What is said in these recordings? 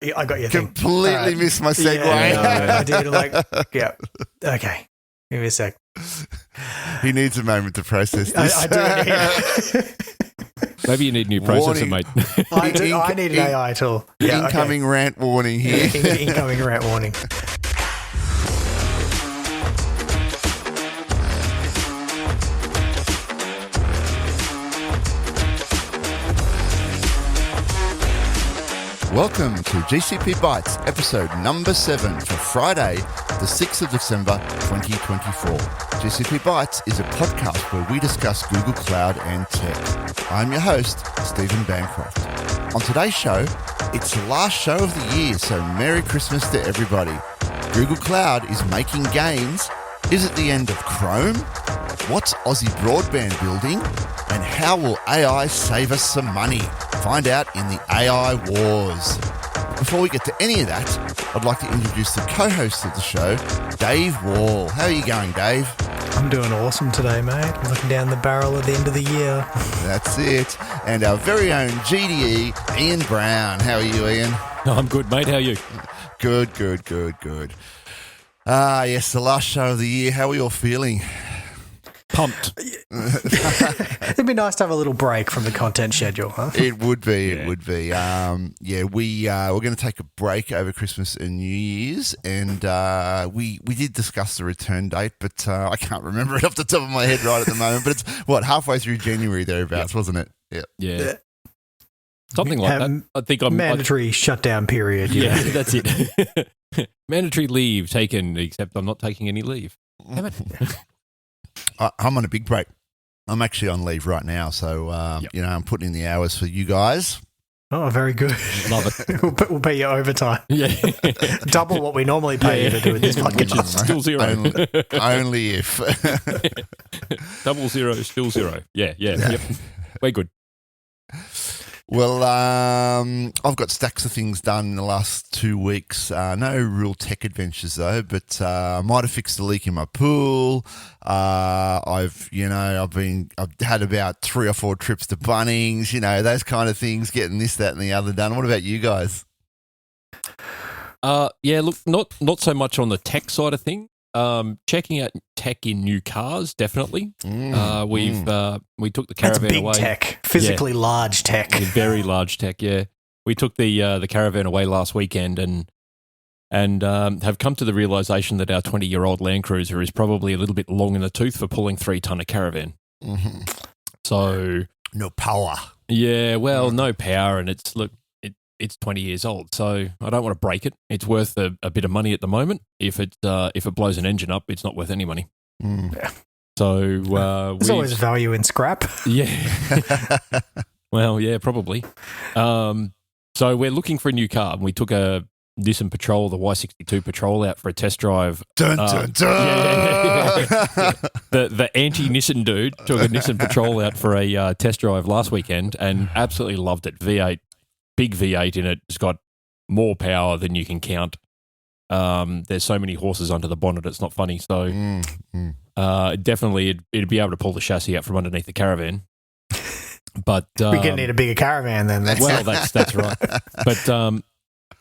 I got your Completely missed my segue. Yeah, I did. Yeah. Okay. Give me a sec. He needs a moment to process this. I do. Maybe you need a new processor, Warning. mate. I need an AI tool. Yeah, Incoming rant warning here. Incoming rant warning. Welcome to GCP Bytes, episode number 7 for Friday, the 6th of December, 2024. GCP Bytes is a podcast where we discuss Google Cloud and tech. I'm your host, Stephen Bancroft. On today's show, it's the last show of the year, so Merry Christmas to everybody. Google Cloud is making gains. Is it the end of Chrome? What's Aussie broadband building? And how will AI save us some money? Find out in the AI Wars. Before we get to any of that, I'd like to introduce the co-host of the show, Dave Wall. How are you going, Dave? I'm doing awesome today, mate. Looking down the barrel at the end of the year. That's it. And our very own GDE, Ian Brown. How are you, Ian? I'm good, mate. How are you? Good. Ah, yes, the last show of the year. How are we all feeling? Pumped. It'd be nice to have a little break from the content schedule, huh? It would be. It would be. We're going to take a break over Christmas and New Year's, and we did discuss the return date, but I can't remember it off the top of my head right at the moment. But it's halfway through January thereabouts, wasn't it? Yeah. Something like that. I think I'm mandatory shutdown period. Yeah, that's it. Mandatory leave taken, except I'm not taking any leave. Damn it. I'm on a big break. I'm actually on leave right now, so I'm putting in the hours for you guys. Oh, very good. Love it. We'll pay you overtime. Yeah, double what we normally pay you to do in this podcast. Still zero. Only if 00, still zero. Yeah. Yep. We're good. Well, I've got stacks of things done in the last 2 weeks. No real tech adventures though, but I might have fixed the leak in my pool. I've had about 3 or 4 trips to Bunnings, those kind of things, getting this, that, and the other done. What about you guys? Look, not so much on the tech side of things. Checking out tech in new cars, definitely. We took the Caravan That's big away. Tech, physically large tech, very large tech. Yeah, we took the Caravan away last weekend, and have come to the realization that our 20-year-old Land Cruiser is probably a little bit long in the tooth for pulling 3-tonne Caravan. Mm-hmm. So no power. Yeah, well, no power, and it's 20 years old, so I don't want to break it. It's worth a bit of money at the moment. If it blows an engine up, it's not worth any money. Yeah. So there's always value in scrap. Yeah. Well, yeah, probably. So we're looking for a new car, and we took a Nissan Patrol, the Y62 Patrol, out for a test drive. Dun, dun, dun. Yeah. The anti-Nissan dude took a Nissan Patrol out for a test drive last weekend and absolutely loved it. V8. Big V8 in it. It's got more power than you can count. There's so many horses under the bonnet, it's not funny. So definitely it'd be able to pull the chassis out from underneath the Caravan. But we're going to need a bigger Caravan then. That's right.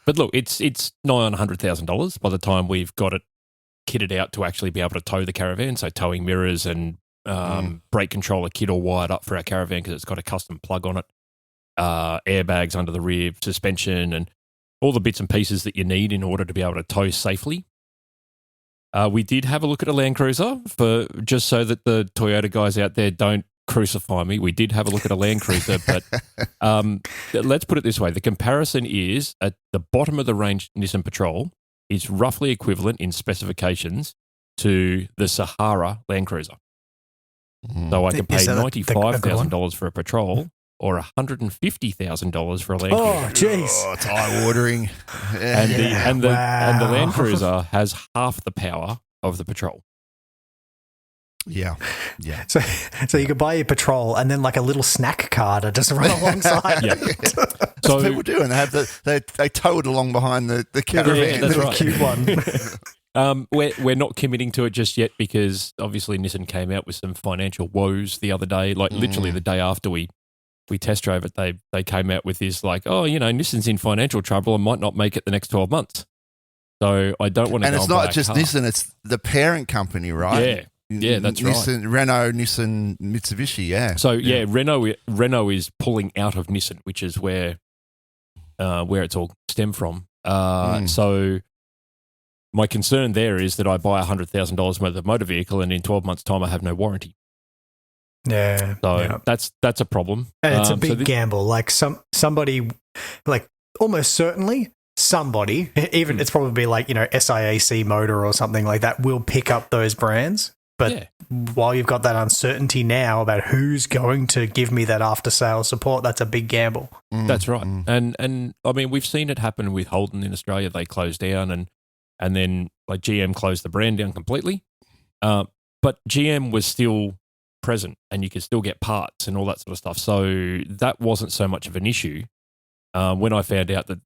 But look, it's $900,000 by the time we've got it kitted out to actually be able to tow the Caravan. So towing mirrors and brake controller kit all wired up for our Caravan because it's got a custom plug on it. Airbags under the rear, suspension, and all the bits and pieces that you need in order to be able to tow safely. We did have a look at a Land Cruiser just so that the Toyota guys out there don't crucify me. We did have a look at a Land Cruiser, but let's put it this way. The comparison is at the bottom of the range Nissan Patrol is roughly equivalent in specifications to the Sahara Land Cruiser. So I can pay $95,000 for a Patrol or $150,000 for a Land Cruiser. Oh, jeez. Oh, it's eye-watering. And the Land Cruiser has half the power of the Patrol. Yeah. So you could buy your Patrol and then like a little snack car to just run alongside. Yeah. So people do, and they tow it along behind the Caravan. Yeah, that's right. Cute one. We're not committing to it just yet because obviously Nissan came out with some financial woes the other day, like literally the day after we we test drove it, they came out with this like, oh, Nissan's in financial trouble and might not make it the next 12 months. So I don't want to. And go it's and buy not a just car. Nissan; it's the parent company, right? Yeah, that's right. Nissan, Renault, Nissan, Mitsubishi. Yeah. So Renault is pulling out of Nissan, which is where it's all stemmed from. So my concern there is that I buy $100,000 worth of motor vehicle, and in 12 months' time, I have no warranty. Yeah. So that's a problem. And it's a big gamble. Like somebody, like almost certainly somebody, even it's probably like, SIAC Motor or something like that will pick up those brands. But while you've got that uncertainty now about who's going to give me that after sales support, that's a big gamble. That's right. And I mean, we've seen it happen with Holden in Australia. They closed down and then like GM closed the brand down completely. But GM was still present and you could still get parts and all that sort of stuff. So that wasn't so much of an issue. When I found out that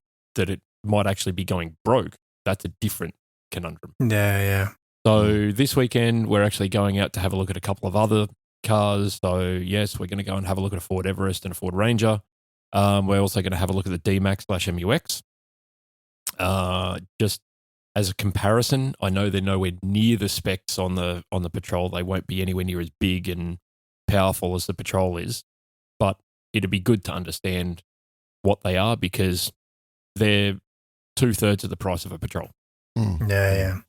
it might actually be going broke, that's a different conundrum. Yeah. So this weekend, we're actually going out to have a look at a couple of other cars. So yes, we're going to go and have a look at a Ford Everest and a Ford Ranger. We're also going to have a look at the D-Max/MUX. Just as a comparison, I know they're nowhere near the specs on the Patrol. They won't be anywhere near as big and powerful as the Patrol is, but it'd be good to understand what they are because they're 2/3 of the price of a Patrol. Yeah.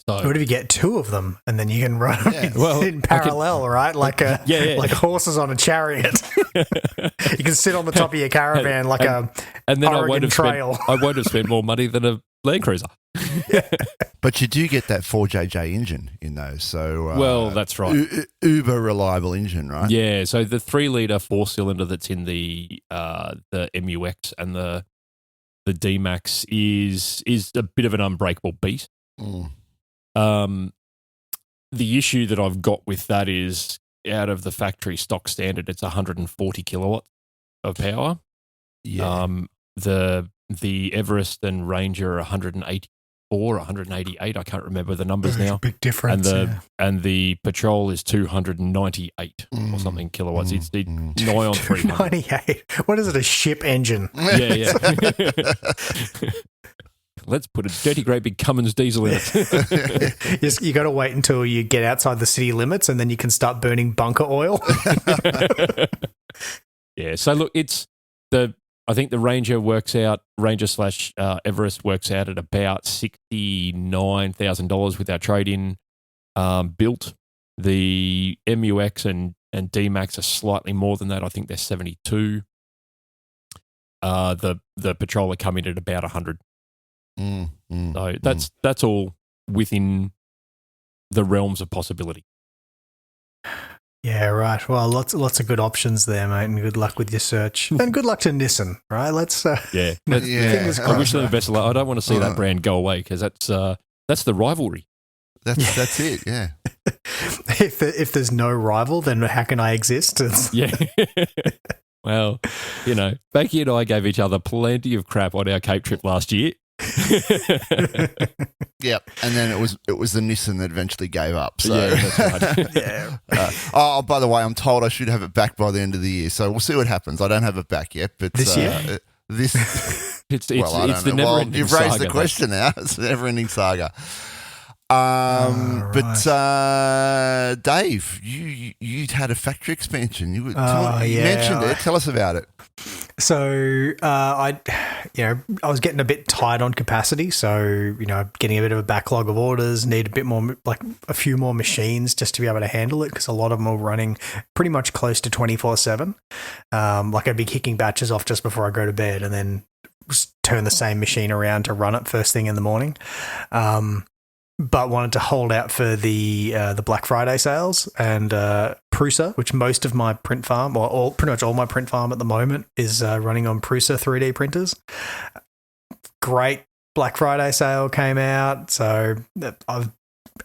So, what if you get two of them and then you can run them in parallel, right? Like like horses on a chariot. You can sit on the top of your caravan and then Oregon Trail. I won't have spent more money than a Land Cruiser. But you do get that 4JJ engine in those. So well, that's right. Uber reliable engine, right? Yeah. So the 3-litre 4-cylinder that's in the MUX and the D-Max is a bit of an unbreakable beast. The issue that I've got with that is out of the factory stock standard, it's 140 kilowatts of power. Yeah. The Everest and Ranger are 184, 188. I can't remember the numbers now. Big difference. And the Patrol is 298 or something kilowatts. It's nigh on 300. 98. What is it? A ship engine? Yeah. Let's put a dirty great big Cummins diesel in it. You got to wait until you get outside the city limits and then you can start burning bunker oil. Yeah. So look, I think the Ranger / Everest works out at about $69,000 with our trade-in built. The MUX and D-Max are slightly more than that. I think they're 72. The Patrol are coming at about 100. So that's all within the realms of possibility. Yeah, right. Well, lots of good options there, mate, and good luck with your search. And good luck to Nissan, right? Let's fingers crossed. I wish them the best of luck. I don't want to see that brand go away because that's the rivalry. That's it, yeah. If there's no rival, then how can I exist? Yeah. Well, Becky and I gave each other plenty of crap on our Cape trip last year. Yep, and then it was the Nissan that eventually gave up. So. Yeah, that's right. Yeah. By the way, I'm told I should have it back by the end of the year, so we'll see what happens. I don't have it back yet, but this year, it's the never-ending saga. You've raised the question now. It's a never-ending saga. But Dave, you had a factory expansion. You mentioned it. Tell us about it. So I was getting a bit tight on capacity. So getting a bit of a backlog of orders. Need a bit more, like a few more machines just to be able to handle it because a lot of them are running pretty much close to 24/7. Like I'd be kicking batches off just before I go to bed, and then just turn the same machine around to run it first thing in the morning. But wanted to hold out for the Black Friday sales and Prusa, which most of my print farm, or pretty much all my print farm at the moment, is running on Prusa 3D printers. Great Black Friday sale came out, so I've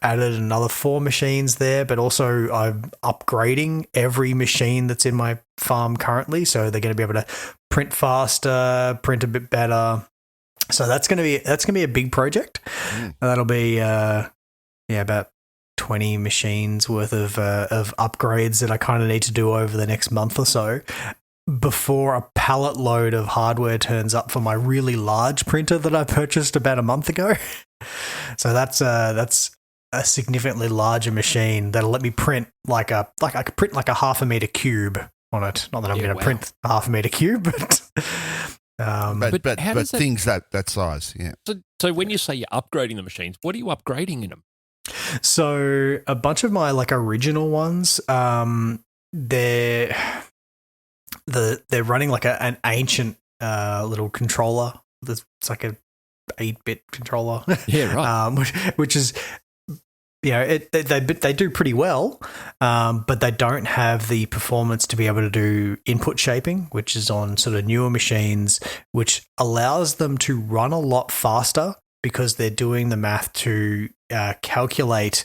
added another 4 machines there, but also I'm upgrading every machine that's in my farm currently, so they're going to be able to print faster, print a bit better. So that's going to be a big project. That'll be about 20 machines worth of upgrades that I kind of need to do over the next month or so before a pallet load of hardware turns up for my really large printer that I purchased about a month ago. So that's a significantly larger machine that'll let me print I could print like a 1/2 meter cube on it. Not that I'm going to print a 1/2 meter cube, but but things that size, yeah. So when you say you're upgrading the machines, what are you upgrading in them? So a bunch of my like original ones, they're running like an ancient little controller. It's like a 8-bit controller. Yeah, right. Which is, they do pretty well, but they don't have the performance to be able to do input shaping, which is on sort of newer machines, which allows them to run a lot faster because they're doing the math to calculate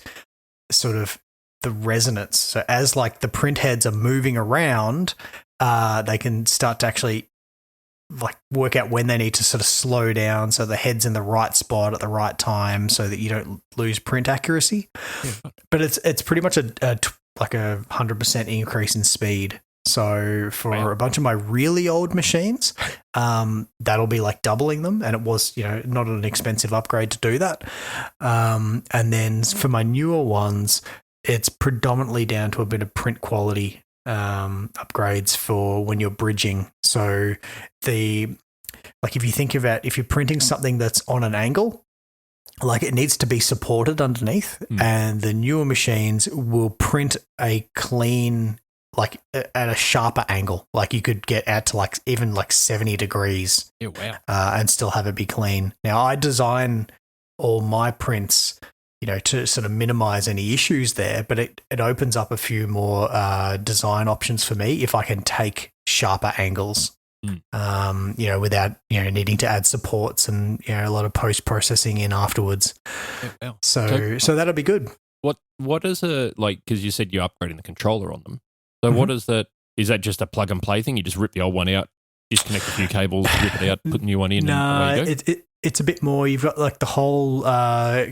sort of the resonance. So as like the print heads are moving around, they can start to actually like work out when they need to sort of slow down so the head's in the right spot at the right time so that you don't lose print accuracy. Yeah. But it's pretty much like a 100% increase in speed. So for a bunch of my really old machines, that'll be like doubling them, and it was not an expensive upgrade to do that. And then for my newer ones, it's predominantly down to a bit of print quality upgrades for when you're bridging. So if you think about if you're printing something that's on an angle, like it needs to be supported underneath, and the newer machines will print a clean, like at a sharper angle. Like you could get out to like even like 70 degrees, and still have it be clean. Now I design all my prints to sort of minimize any issues there, but it opens up a few more design options for me if I can take sharper angles, without, needing to add supports and, a lot of post-processing in afterwards. Yeah, wow. So that'll be good. What is because you said you're upgrading the controller on them. So what is that? Is that just a plug and play thing? You just rip the old one out, disconnect a few cables, rip it out, put a new one in? No, and away you go? It's a bit more. You've got like the whole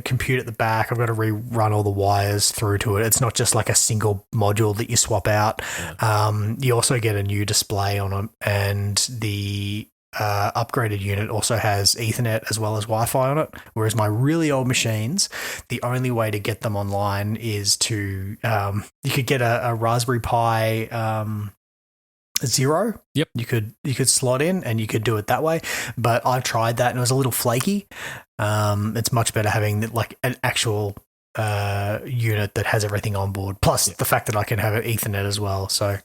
compute at the back. I've got to rerun all the wires through to it. It's not just like a single module that you swap out. Yeah. You also get a new display on it, and the upgraded unit also has Ethernet as well as Wi-Fi on it. Whereas my really old machines, the only way to get them online is to you could get a Raspberry Pi Zero. Yep. You could slot in and you could do it that way. But I've tried that and it was a little flaky. It's much better having like an actual unit that has everything on board. Plus the fact that I can have an Ethernet as well. So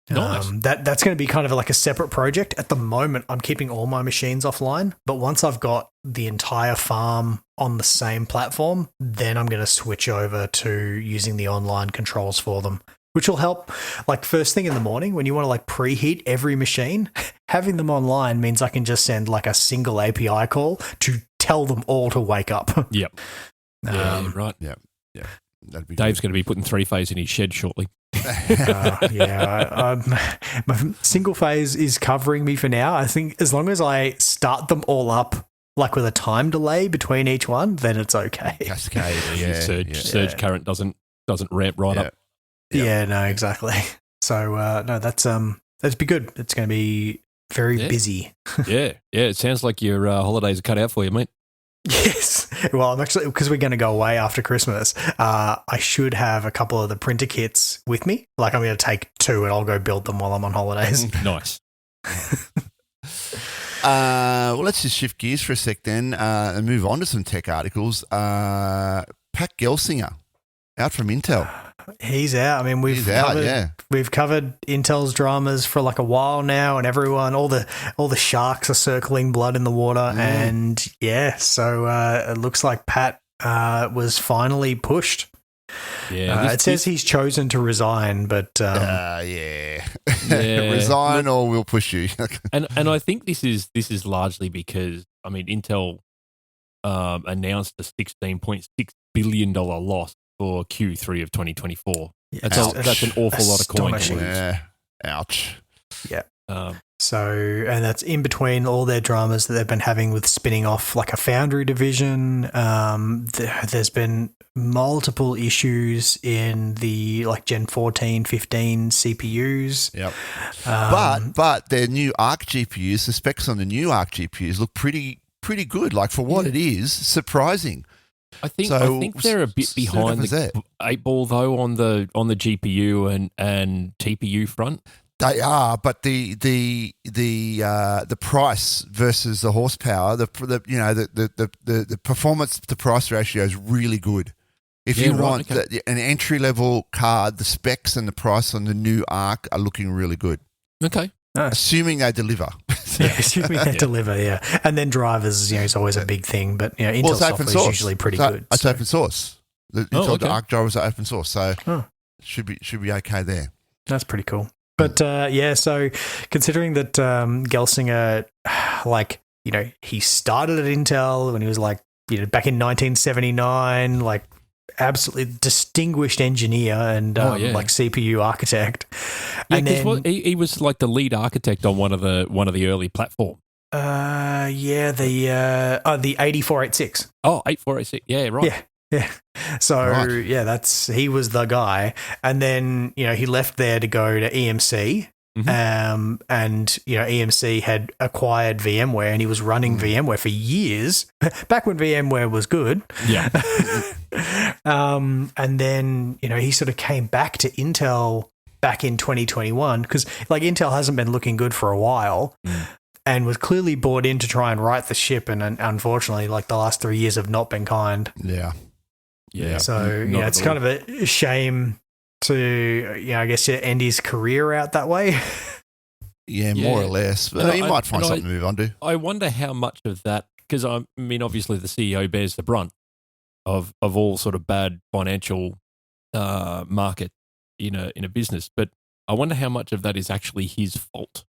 nice. That's going to be kind of like a separate project. At the moment, I'm keeping all my machines offline. But once I've got the entire farm on the same platform, then I'm going to switch over to using the online controls for them, which will help. Like first thing in the morning when you want to like preheat every machine, having them online means I can just send like a single API call to tell them all to wake up. Yep. Right. Yeah. That'd be Dave's going to be putting 3-phase in his shed shortly. My single phase is covering me for now. I think as long as I start them all up like with a time delay between each one, then it's okay. Cascade, surge current doesn't ramp right up. Yeah, no, exactly. So that'd be good. It's going to be very busy. Yeah. It sounds like your holidays are cut out for you, mate. Yes. Well, I'm actually, because we're going to go away after Christmas, I should have a couple of the printer kits with me. Like I'm going to take 2 and I'll go build them while I'm on holidays. Nice. Well, let's just shift gears for a sec then and move on to some tech articles. Pat Gelsinger, out from Intel. He's out. I mean, we've covered Intel's dramas for like a while now, and all the sharks are circling blood in the water, and so it looks like Pat was finally pushed. Yeah, it says he's chosen to resign, but resign or we'll push you. and I think this is largely because Intel announced a $16.6 billion loss for Q3 of 2024. That's an awful lot of coin. Yeah. Ouch. Yeah. So, and that's in between all their dramas that they've been having with spinning off like a foundry division. There's been multiple issues in the like Gen 14, 15 CPUs. Yep. But their new Arc GPUs, the specs on the new Arc GPUs look pretty good. Like for what it is, surprising. I think they're a bit behind the 8 ball though on the GPU and TPU front. They are, but the price versus the horsepower, the performance to price ratio is really good. If you want an entry level card, the specs and the price on the new Arc are looking really good. Okay. Nice. Assuming they deliver. Assuming they deliver, yeah. And then drivers, is always a big thing, but Intel software is usually pretty good. It's open source. The Intel Arc drivers are open source, so should be okay there. That's pretty cool. But so considering that Gelsinger, he started at Intel when he was back in 1979, absolutely distinguished engineer and CPU architect. Yeah, and then he was like the lead architect on one of the early platforms. The 8486. Oh, 8486. Yeah, right. Yeah. So he was the guy, and then he left there to go to EMC. Mm-hmm. And EMC had acquired VMware, and he was running VMware for years back when VMware was good. Yeah. And then he sort of came back to Intel back in 2021 because Intel hasn't been looking good for a while. And was clearly brought in to try and right the ship, and unfortunately, the last 3 years have not been kind. Yeah. So it's kind of a shame to I guess to end his career out that way. Yeah, more or less. But he might find something to move on to. I wonder how much of that, because obviously the CEO bears the brunt of all sort of bad financial market in a business, but I wonder how much of that is actually his fault.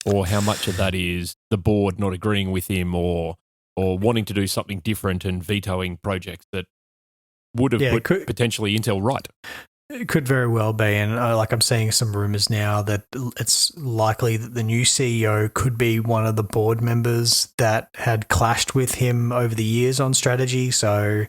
Or how much of that is the board not agreeing with him or wanting to do something different and vetoing projects that would have put potentially Intel right. It could very well be. And I'm seeing some rumors now that it's likely that the new CEO could be one of the board members that had clashed with him over the years on strategy. So,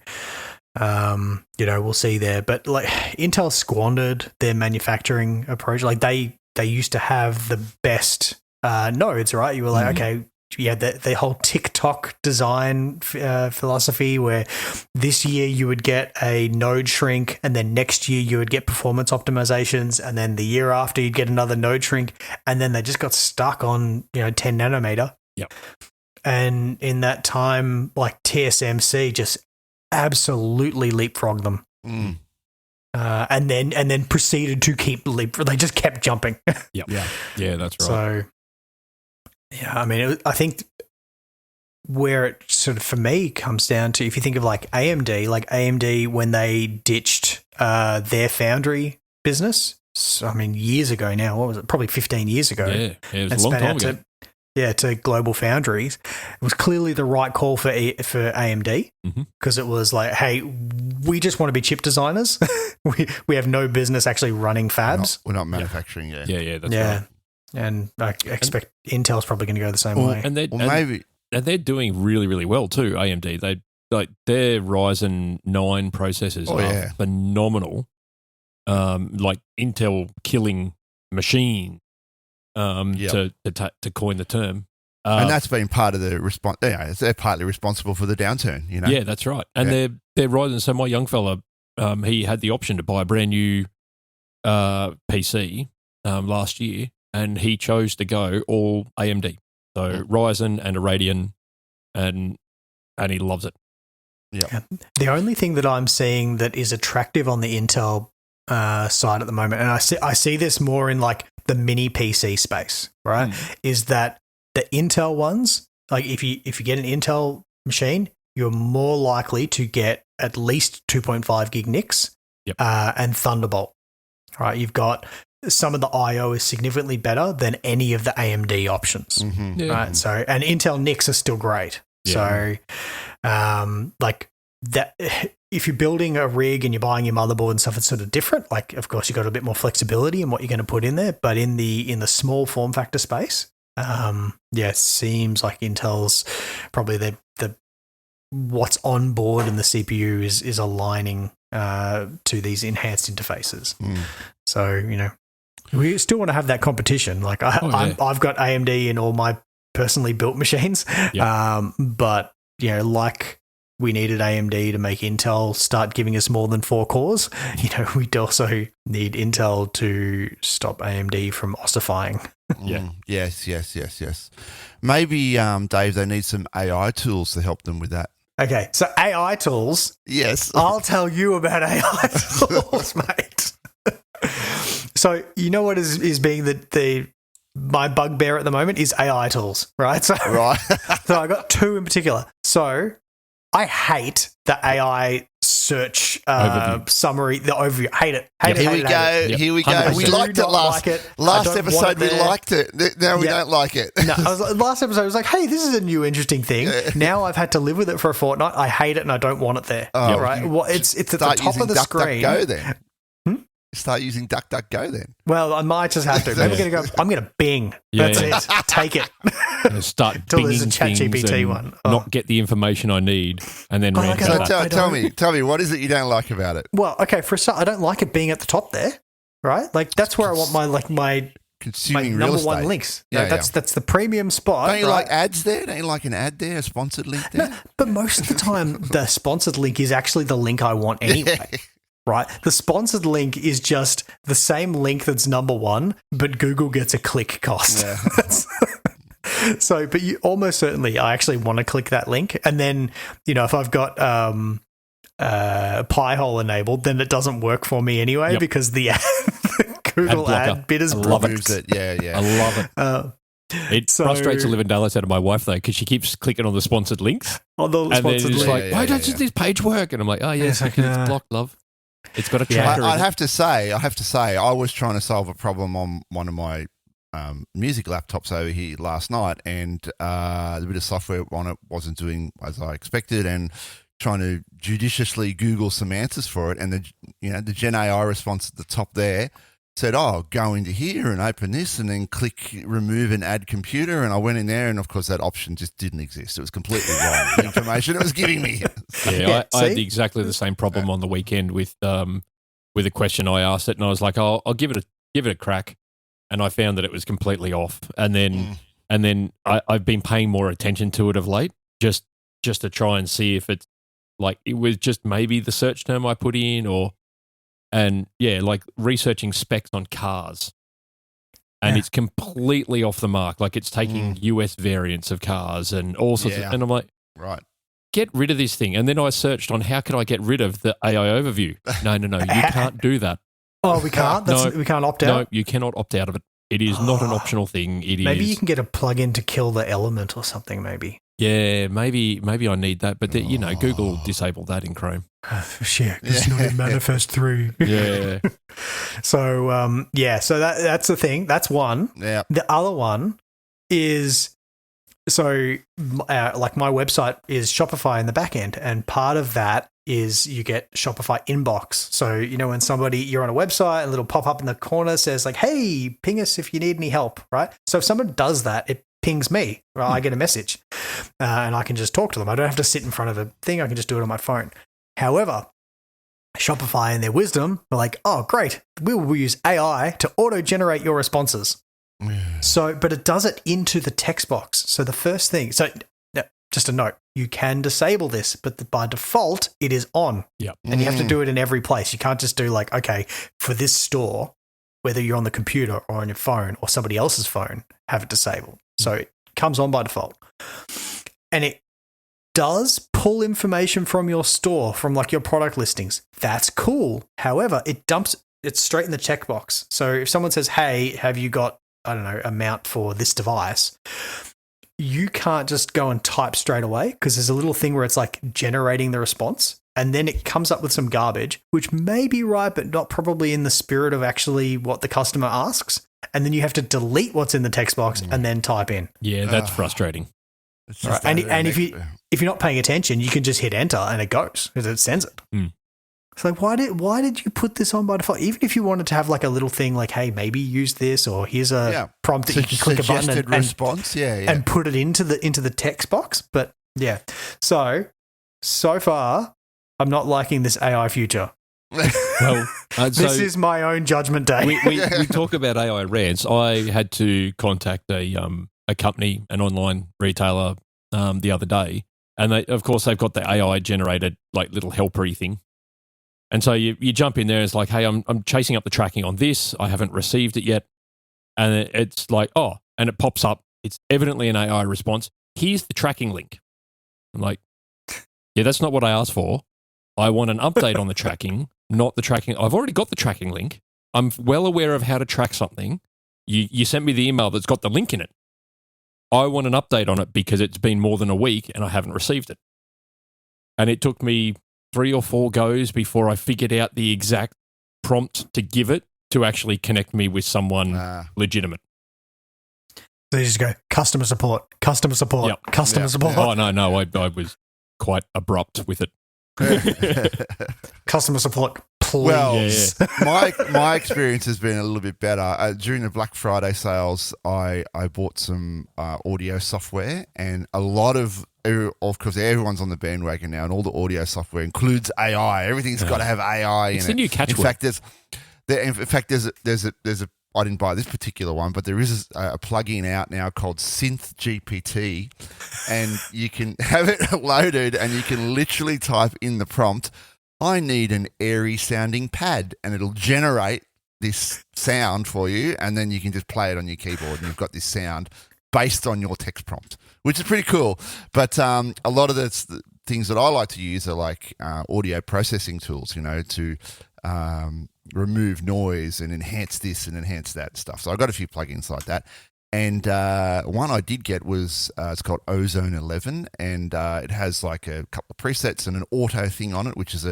we'll see there. But Intel squandered their manufacturing approach. They used to have the best nodes, right? You were okay, the whole TikTok design philosophy where this year you would get a node shrink and then next year you would get performance optimizations and then the year after you'd get another node shrink, and then they just got stuck on 10 nanometer. Yep. And in that time, TSMC just absolutely leapfrogged them. And then proceeded to keep they just kept jumping. Yeah, that's right. So, I think where it sort of for me comes down to, if you think of AMD when they ditched their foundry business. So, years ago now. What was it? Probably 15 years ago. Yeah, it was a long time ago. To Global Foundries. It was clearly the right call for AMD because it was hey, we just want to be chip designers. we have no business actually running fabs. We're not manufacturing. Yeah, that's right. And I expect Intel's probably going to go the same way. And maybe they're doing really, really well too. AMD, their Ryzen 9 processors are phenomenal. Intel killing machine. To coin the term, and that's been part of the response. They're partly responsible for the downturn. Yeah, that's right. And they're Ryzen. So my young fella, he had the option to buy a brand new PC last year, and he chose to go all AMD. So Ryzen and a Radeon, and he loves it. Yeah. The only thing that I'm seeing that is attractive on the Intel side at the moment, and I see this more in the mini PC space, right? Is that the Intel ones, if you get an Intel machine, you're more likely to get at least 2.5 gig NICs and Thunderbolt. Right, you've got some of the I/O is significantly better than any of the AMD options. Right, so and Intel NICs are still great. So, that if you're building a rig and you're buying your motherboard and stuff, it's sort of different. Of course, you've got a bit more flexibility in what you're going to put in there, but in the small form factor space, it seems like Intel's probably the what's on board in the CPU is aligning to these enhanced interfaces. So, we still want to have that competition. Like I've got AMD in all my personally built machines, but like we needed AMD to make Intel start giving us more than 4 cores. We'd also need Intel to stop AMD from ossifying. Yes. Maybe, Dave, they need some AI tools to help them with that. Okay, so AI tools. Yes. I'll tell you about AI tools, mate. So what is being my bugbear at the moment is AI tools, right? So, so I got 2 in particular. So I hate the AI search summary, the overview. Hate it. Here we go. We liked it last episode. We liked it. Now we don't like it. No, last episode I was like, hey, this is a new interesting thing. Now I've had to live with it for a fortnight. I hate it and I don't want it there. Right? Well, it's at the top of the screen. DuckDuckGo then. Start using DuckDuckGo then. Well, I might just have to. Maybe I'm going to Bing. That's it. Take it. Start until there's a binging ChatGPT one. Not get the information I need, and then tell me, what is it you don't like about it? Well, okay, for a start, I don't like it being at the top there, right? Like that's where I want my consuming number real estate. 1 links. That's the premium spot. Don't you like ads there? Don't you like an ad there, a sponsored link there? No, but most of the time, the sponsored link is actually the link I want anyway. Right? The sponsored link is just the same link that's number 1, but Google gets a click cost. Yeah. So, but you almost certainly, I actually want to click that link. And then, if I've got Pi-hole enabled, then it doesn't work for me anyway because the Google ad bit is blocked. Yeah. I love it. It frustrates the living daylights out of my wife, though, because she keeps clicking on the sponsored links. On the and sponsored then it's link. why doesn't this page work? And I'm like, oh, yes, it's blocked, love. It's got a tracker. I have to say, I was trying to solve a problem on one of my music laptops over here last night, and the bit of software on it wasn't doing as I expected, and trying to judiciously Google some answers for it, and the Gen AI response at the top there said, go into here and open this and then click remove and add computer. And I went in there and, of course, that option just didn't exist. It was completely wrong, the information it was giving me. I had exactly the same problem on the weekend with a question I asked it, and I was like, I'll give it a crack. And I found that it was completely off. And then I've been paying more attention to it of late, just to try and see if it's like it was just maybe the search term I put in like researching specs on cars. And it's completely off the mark. Like it's taking US variants of cars and all sorts of, and I'm like, right. Get rid of this thing. And then I searched on how could I get rid of the AI overview. No, you can't do that. Oh, we can't? We can't opt out? No, you cannot opt out of it. It is not an optional thing. Maybe you can get a plug-in to kill the element or something, maybe. Yeah, maybe I need that. But, Google disabled that in Chrome. Shit, it's not in Manifest 3. Yeah. So, so that's the thing. That's one. Yeah. The other one is... So, like my website is Shopify in the back end, and part of that is you get Shopify inbox. So, when you're on a website, a little pop up in the corner says like, hey, ping us if you need any help, right? So if someone does that, it pings me, right? I get a message and I can just talk to them. I don't have to sit in front of a thing. I can just do it on my phone. However, Shopify in their wisdom are like, oh, great. We will use AI to auto-generate your responses. So, but it does it into the text box. So the first thing, just a note, you can disable this, but by default, it is on. Yep. And you have to do it in every place. You can't just do like, okay, for this store, whether you're on the computer or on your phone or somebody else's phone, have it disabled. So it comes on by default. And it does pull information from your store, from like your product listings. That's cool. However, it dumps it straight in the checkbox. So if someone says, hey, have you got, I don't know, amount for this device, you can't just go and type straight away because there's a little thing where it's like generating the response and then it comes up with some garbage, which may be right, but not probably in the spirit of actually what the customer asks. And then you have to delete what's in the text box and then type in. Yeah, that's frustrating. Right. And if you're not paying attention, you can just hit enter and it goes because it sends it. It's like, why did you put this on by default? Even if you wanted to have like a little thing like, hey, maybe use this, or here's a prompt that you can click a button and response, and put it into the text box. But yeah, so far, I'm not liking this AI future. Well, this is my own judgment day. we talk about AI rants. I had to contact a company, an online retailer, the other day, and they've got the AI generated like little helpery thing. And so you jump in there and it's like, hey, I'm chasing up the tracking on this. I haven't received it yet. And it's like, oh, and it pops up. It's evidently an AI response. Here's the tracking link. I'm like, yeah, that's not what I asked for. I want an update on the tracking, not the tracking. I've already got the tracking link. I'm well aware of how to track something. You sent me the email that's got the link in it. I want an update on it because it's been more than a week and I haven't received it. And it took me 3 or 4 goes before I figured out the exact prompt to give it to actually connect me with someone legitimate. So you just go, customer support, customer support. Oh, no, I was quite abrupt with it. Customer support, please. Well, my experience has been a little bit better. During the Black Friday sales, I bought some audio software, and a lot of course, everyone's on the bandwagon now, and all the audio software includes AI. Everything's got to have AI in it. It's the new catchword. In fact, there's a I didn't buy this particular one, but there is a plugin out now called Synth GPT, and you can have it loaded and you can literally type in the prompt, I need an airy sounding pad, and it'll generate this sound for you, and then you can just play it on your keyboard and you've got this sound based on your text prompt, which is pretty cool. But a lot of the things that I like to use are like audio processing tools, to remove noise and enhance this and enhance that stuff. So I got a few plugins like that. And one I did get was, it's called Ozone 11, and it has like a couple of presets and an auto thing on it, which is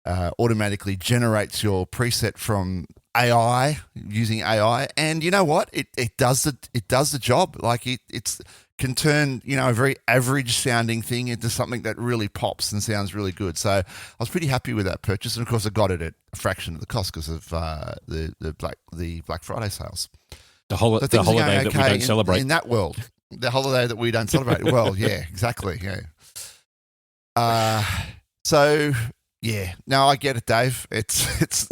automatically generates your preset from AI, using AI. And you know what? It does the job. Like it's can turn, a very average sounding thing into something that really pops and sounds really good. So I was pretty happy with that purchase. And of course I got it at a fraction of the cost because of the Black Friday sales. The holiday that we don't celebrate. In that world. The holiday that we don't celebrate. Well, yeah, exactly. Yeah. So yeah. No, I get it, Dave. It's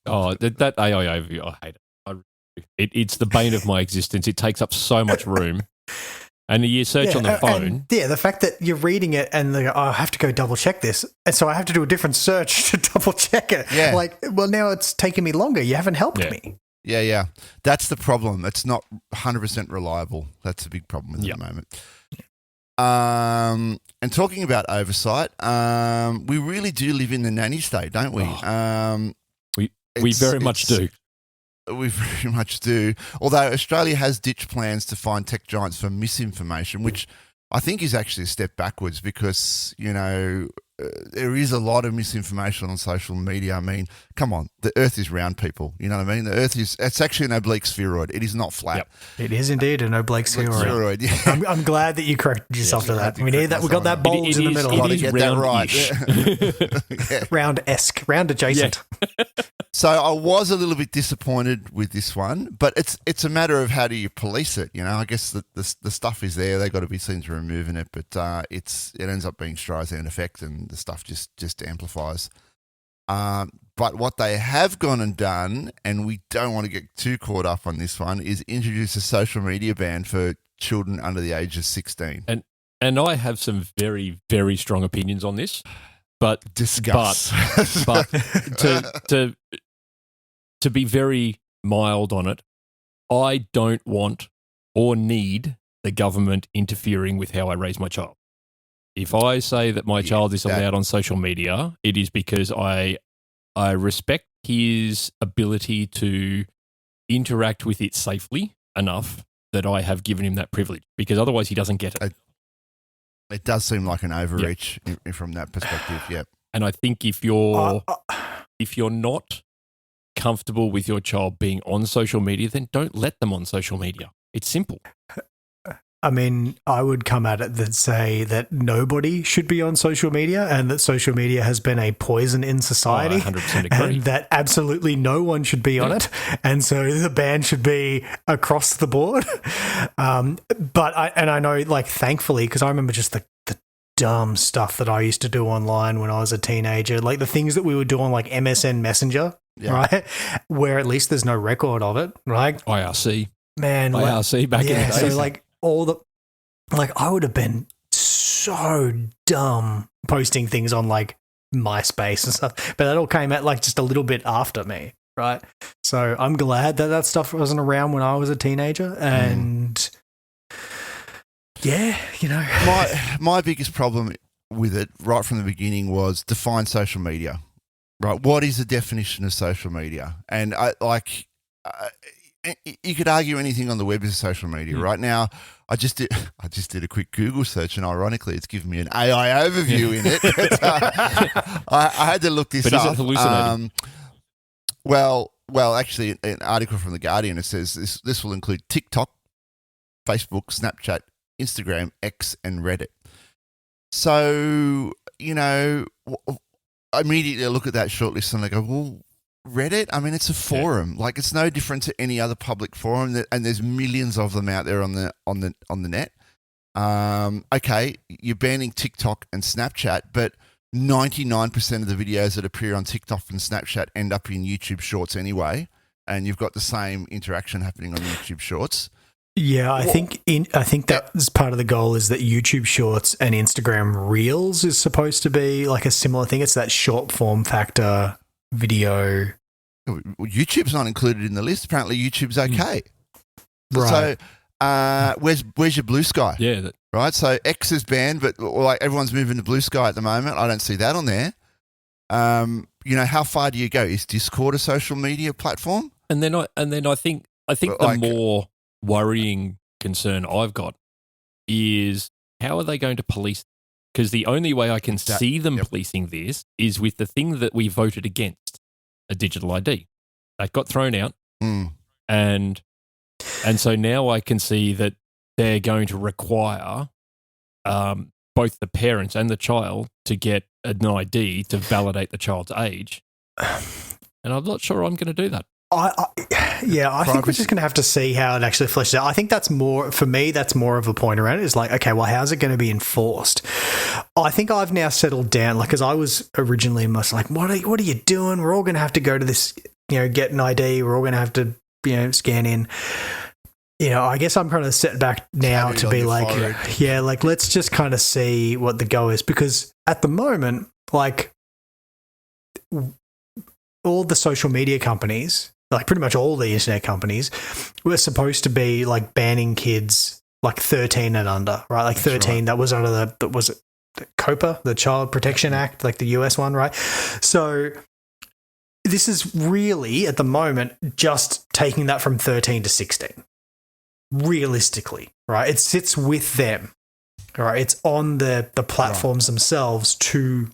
Oh, that AI overview, I hate it. It's the bane of my existence. It takes up so much room. And you search on the phone. The fact that you're reading it and they go, I have to go double check this. And so I have to do a different search to double check it. Yeah. Like, well, now it's taking me longer. You haven't helped me. Yeah. That's the problem. It's not 100% reliable. That's a big problem at the moment. And talking about oversight, we really do live in the nanny state, don't we? We very much do. We very much do. Although Australia has ditched plans to fine tech giants for misinformation, which I think is actually a step backwards because, there is a lot of misinformation on social media. I mean, come on, the Earth is round, people. You know what I mean? The Earth it's actually an oblique spheroid. It is not flat. Yep. It is indeed an oblique spheroid. Yeah. I'm glad that you corrected yourself to that. We need that. We got that bulge in the middle. It is get that right. Yeah. Round-esque, round adjacent. Yeah. So I was a little bit disappointed with this one, but it's a matter of how do you police it? I guess the stuff is there. They got to be seen to removing it, but it ends up being Streisand effect, and the stuff just amplifies. But what they have gone and done, and we don't want to get too caught up on this one, is introduce a social media ban for children under the age of 16. And I have some very, very strong opinions on this. But discuss. But to be very mild on it, I don't want or need the government interfering with how I raise my child. If I say that my child is allowed on social media, it is because I respect his ability to interact with it safely enough that I have given him that privilege, because otherwise he doesn't get it. It does seem like an overreach from that perspective, yep. And I think if you're not comfortable with your child being on social media, then don't let them on social media. It's simple. I mean, I would come at it that say that nobody should be on social media and that social media has been a poison in society. 100% agree. And that absolutely no one should be on it. And so the ban should be across the board. But I know, like, thankfully, because I remember just the dumb stuff that I used to do online when I was a teenager, like the things that we would do on like MSN Messenger, right? Where at least there's no record of it, right? IRC. Man, IRC back in the day. So like I would have been so dumb posting things on like MySpace and stuff, but that all came out like just a little bit after me, right? So I'm glad that that stuff wasn't around when I was a teenager, and yeah, you know, my biggest problem with it right from the beginning was define social media, right? What is the definition of social media? And you could argue anything on the web is social media. Right now, I just did a quick Google search, and ironically, it's given me an AI overview in it. But, I had to look this up. But is it hallucinating? Well, actually, an article from The Guardian, it says this will include TikTok, Facebook, Snapchat, Instagram, X, and Reddit. So, you know, I immediately look at that shortlist and I go, well, Reddit? I mean, it's a forum. Yeah. Like, it's no different to any other public forum, and there's millions of them out there on the net. Okay, you're banning TikTok and Snapchat, but 99% of the videos that appear on TikTok and Snapchat end up in YouTube Shorts anyway, and you've got the same interaction happening on YouTube Shorts. Yeah, I think that's part of the goal is that YouTube Shorts and Instagram Reels is supposed to be like a similar thing. It's that short form factor video. YouTube's not included in the list. Apparently, YouTube's okay. Right. So, where's your Blue Sky? Yeah. Right. So X is banned, but like everyone's moving to Blue Sky at the moment. I don't see that on there. You know, how far do you go? Is Discord a social media platform? And then I think the more worrying concern I've got is how are they going to police? Because the only way I can see them policing this is with the thing that we voted against, a digital ID. That got thrown out. And so now I can see that they're going to require both the parents and the child to get an ID to validate the child's age. And I'm not sure I'm going to do that. I think we're just going to have to see how it actually fleshes out. I think that's more, for me, that's more of a point around it. It's like, okay, well, how's it going to be enforced? I think I've now settled down, like, because I was originally much like, what are you doing? We're all going to have to go to this, you know, get an ID. We're all going to have to, you know, scan in. You know, I guess I'm kind of set back now to be like, yeah, like, let's just kind of see what the go is. Because at the moment, like, all the social media companies, like pretty much all the internet companies, were supposed to be like banning kids like 13 and under, right? Like 13, right. That was under the COPA, the Child Protection Act, like the US one, right? So this is really at the moment just taking that from 13 to 16, realistically, right? It sits with them, right? It's on the platforms themselves to,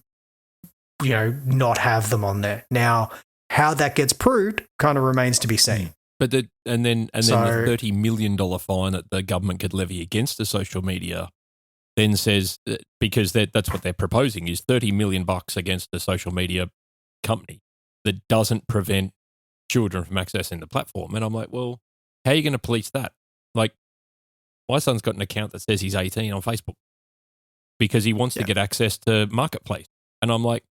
you know, not have them on there. Now, how that gets proved kind of remains to be seen. But then the $30 million fine that the government could levy against the social media then says, because that's what they're proposing, is $30 million against the social media company that doesn't prevent children from accessing the platform. And I'm like, well, how are you going to police that? Like, my son's got an account that says he's 18 on Facebook because he wants to get access to Marketplace. And I'm like,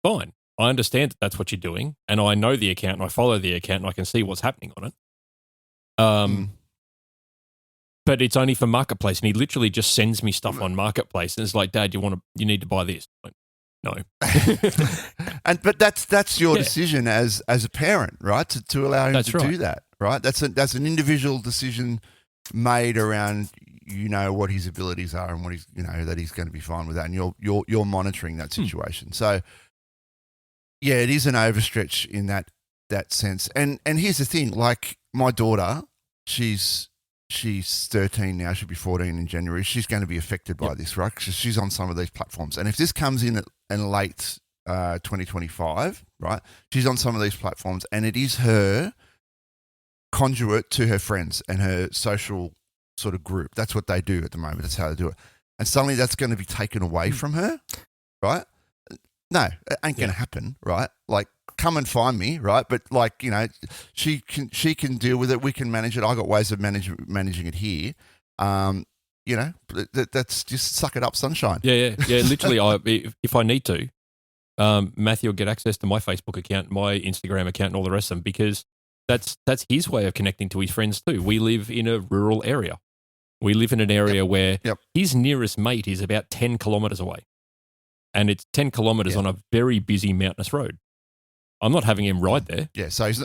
fine. I understand that that's what you're doing, and I know the account, and I follow the account, and I can see what's happening on it. But it's only for Marketplace, and he literally just sends me stuff on Marketplace, and it's like, Dad, you need to buy this? Like, no. But that's your decision as a parent, right? To allow him do that, right? That's an individual decision made around, you know, what his abilities are and what he's, you know, that he's going to be fine with that, and you're monitoring that situation. So. Yeah, it is an overstretch in that sense. And here's the thing, like my daughter, she's 13 now, she'll be 14 in January. She's going to be affected by this, right? Because she's on some of these platforms. And if this comes in late 2025, right, she's on some of these platforms and it is her conduit to her friends and her social sort of group. That's what they do at the moment. That's how they do it. And suddenly that's going to be taken away from her, right? No, it ain't going to happen, right? Like, come and find me, right? But like, you know, she can deal with it. We can manage it. I got ways of managing it here. You know, that's just suck it up, sunshine. Yeah. Literally, if I need to, Matthew will get access to my Facebook account, my Instagram account, and all the rest of them, because that's his way of connecting to his friends too. We live in a rural area. We live in an area where his nearest mate is about 10 kilometres away, and it's 10 kilometres on a very busy mountainous road. I'm not having him ride there. Yeah, so he's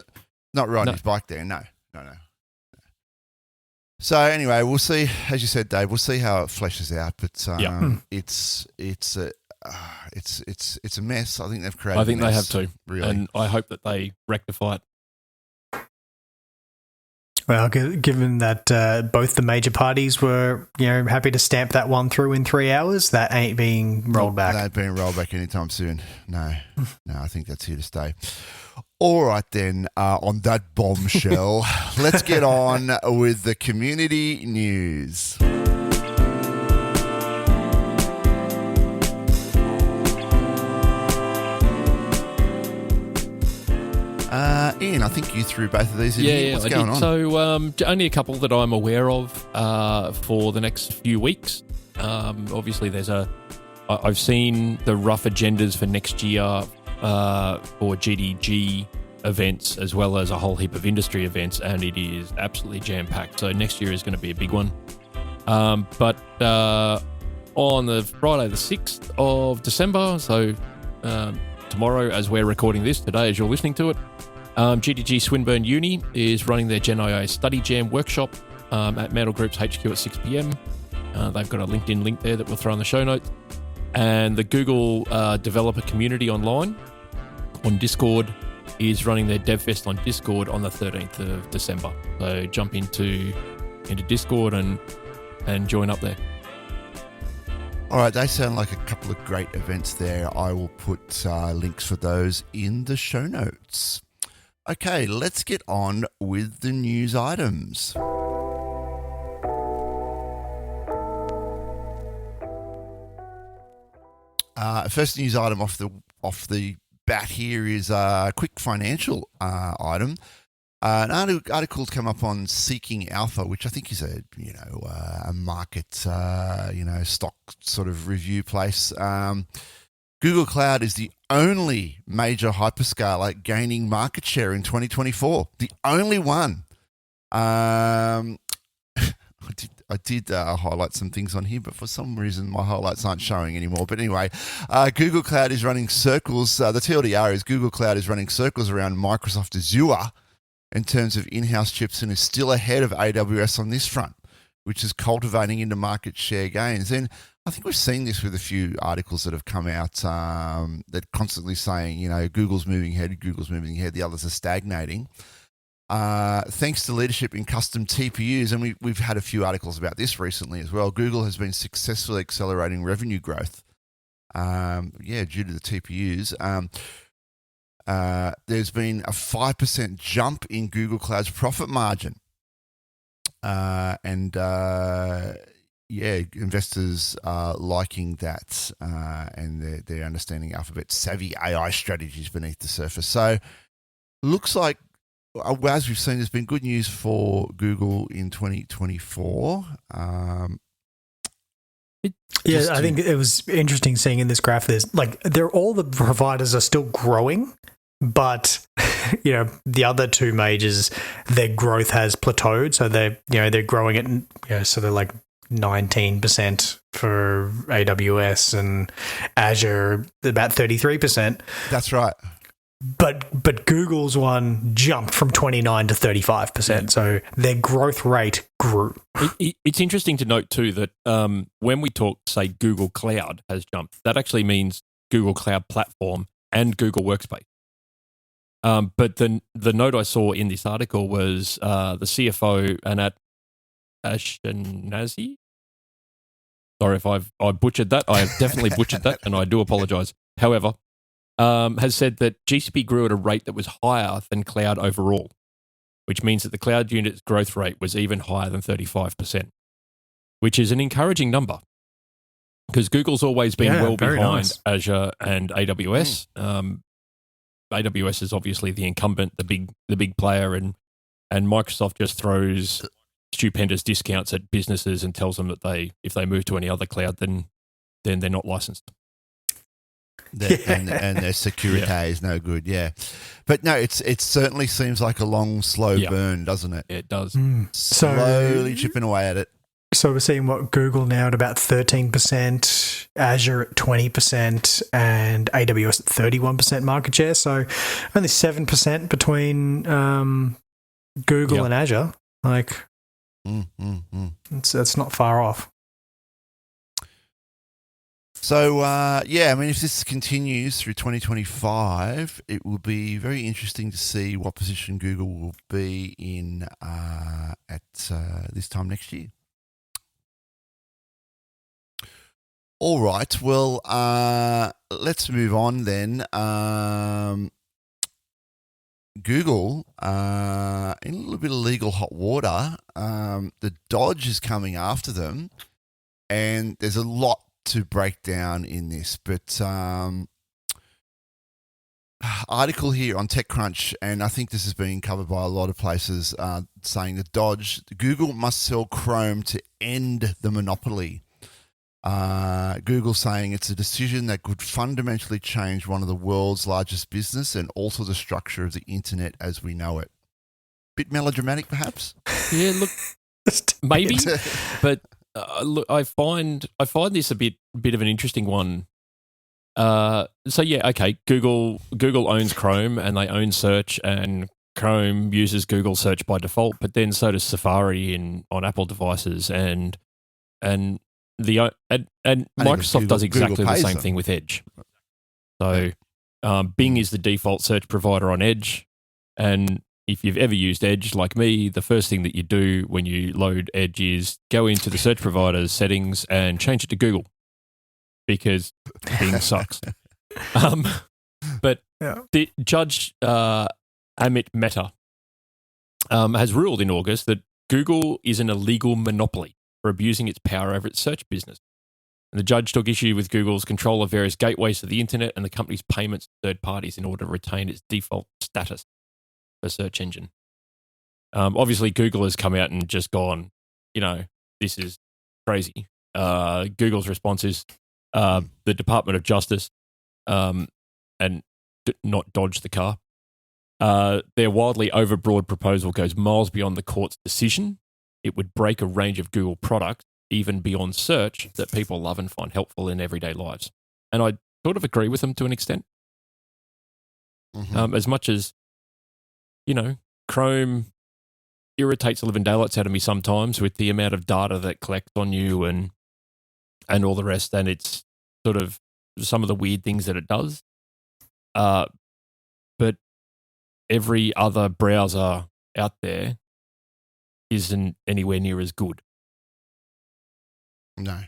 not riding his bike there. No. So anyway, we'll see. As you said, Dave, we'll see how it fleshes out. But it's a mess. I think they've created. I think they have too, really, and I hope that they rectify it. Well, given that both the major parties were, happy to stamp that one through in 3 hours, that ain't being rolled back. That ain't being rolled back anytime soon. No, I think that's here to stay. All right, then, on that bombshell, let's get on with the community news. Ian, I think you threw both of these in here. What's going on? So only a couple that I'm aware of for the next few weeks. Obviously, I've seen the rough agendas for next year for GDG events, as well as a whole heap of industry events, and it is absolutely jam-packed. So next year is going to be a big one. But on the Friday the 6th of December, so tomorrow as we're recording this, today as you're listening to it, GDG Swinburne Uni is running their Gen AI Study Jam workshop at Mantle Group's HQ at 6 p.m. They've got a LinkedIn link there that we'll throw in the show notes. And the Google developer community online on Discord is running their DevFest on Discord on the 13th of December. So jump into Discord and join up there. All right, they sound like a couple of great events there. I will put links for those in the show notes. Okay, let's get on with the news items. First news item off the bat here is a quick financial item. An article's come up on Seeking Alpha, which I think is a market stock sort of review place. Google Cloud is the only major hyperscaler gaining market share in 2024. The only one. I did highlight some things on here, but for some reason my highlights aren't showing anymore. But anyway, Google Cloud is running circles. The TLDR is Google Cloud is running circles around Microsoft Azure in terms of in-house chips and is still ahead of AWS on this front, which is cultivating into market share gains. And I think we've seen this with a few articles that have come out that constantly saying, Google's moving ahead, the others are stagnating. Thanks to leadership in custom TPUs, and we've had a few articles about this recently as well, Google has been successfully accelerating revenue growth. Due to the TPUs. There's been a 5% jump in Google Cloud's profit margin. Investors are liking that, and they're understanding Alphabet's savvy AI strategies beneath the surface. So, looks like, as we've seen, there's been good news for Google in 2024. I think it was interesting seeing in this graph. All the providers are still growing, but the other two majors, their growth has plateaued. So they're growing at so they're like 19% for AWS and Azure about 33%. That's right. But Google's one jumped from 29 to 35%. So their growth rate grew. It's interesting to note too that when we talk, say, Google Cloud has jumped, that actually means Google Cloud Platform and Google Workspace. But the note I saw in this article was the CFO, Anat Ashkenazi. Sorry if I butchered that. I have definitely butchered that, and I do apologize. However, has said that GCP grew at a rate that was higher than cloud overall, which means that the cloud unit's growth rate was even higher than 35%. which is an encouraging number because Google's always been well very behind nice. Azure and AWS. AWS is obviously the incumbent, the big player, and Microsoft just throws stupendous discounts at businesses and tells them that if they move to any other cloud, then they're not licensed. And their security is no good, But no, it certainly seems like a long, slow burn, doesn't it? It does. Slowly chipping away at it. So we're seeing Google now at about 13%, Azure at 20%, and AWS at 31% market share. So only 7% between Google and Azure. Like, that's not far off. So, I mean, if this continues through 2025, it will be very interesting to see what position Google will be in at this time next year. All right, well, let's move on then. Google, in a little bit of legal hot water, the Dodge is coming after them, and there's a lot to break down in this, but article here on TechCrunch, and I think this has been covered by a lot of places, saying that Google must sell Chrome to end the monopoly. Google saying it's a decision that could fundamentally change one of the world's largest business and alter the structure of the internet as we know it. Bit melodramatic, perhaps? Yeah, look, maybe, but look, I find this a bit of an interesting one. Google owns Chrome and they own search, and Chrome uses Google search by default, but then so does Safari on Apple devices, and Microsoft does exactly the same thing with Edge. So Bing is the default search provider on Edge, and if you've ever used Edge like me, the first thing that you do when you load Edge is go into the search provider's settings and change it to Google, because Bing sucks. But the Judge Amit Mehta has ruled in August that Google is an illegal monopoly for abusing its power over its search business. And the judge took issue with Google's control of various gateways to the internet and the company's payments to third parties in order to retain its default status for search engine. Obviously, Google has come out and just gone, this is crazy. Google's response is the Department of Justice and not dodge the car. Their wildly overbroad proposal goes miles beyond the court's decision. It would break a range of Google products, even beyond search, that people love and find helpful in everyday lives. And I sort of agree with them to an extent. As much as, Chrome irritates the living daylights out of me sometimes with the amount of data that collects on you and all the rest, and it's sort of some of the weird things that it does. But every other browser out there isn't anywhere near as good. No.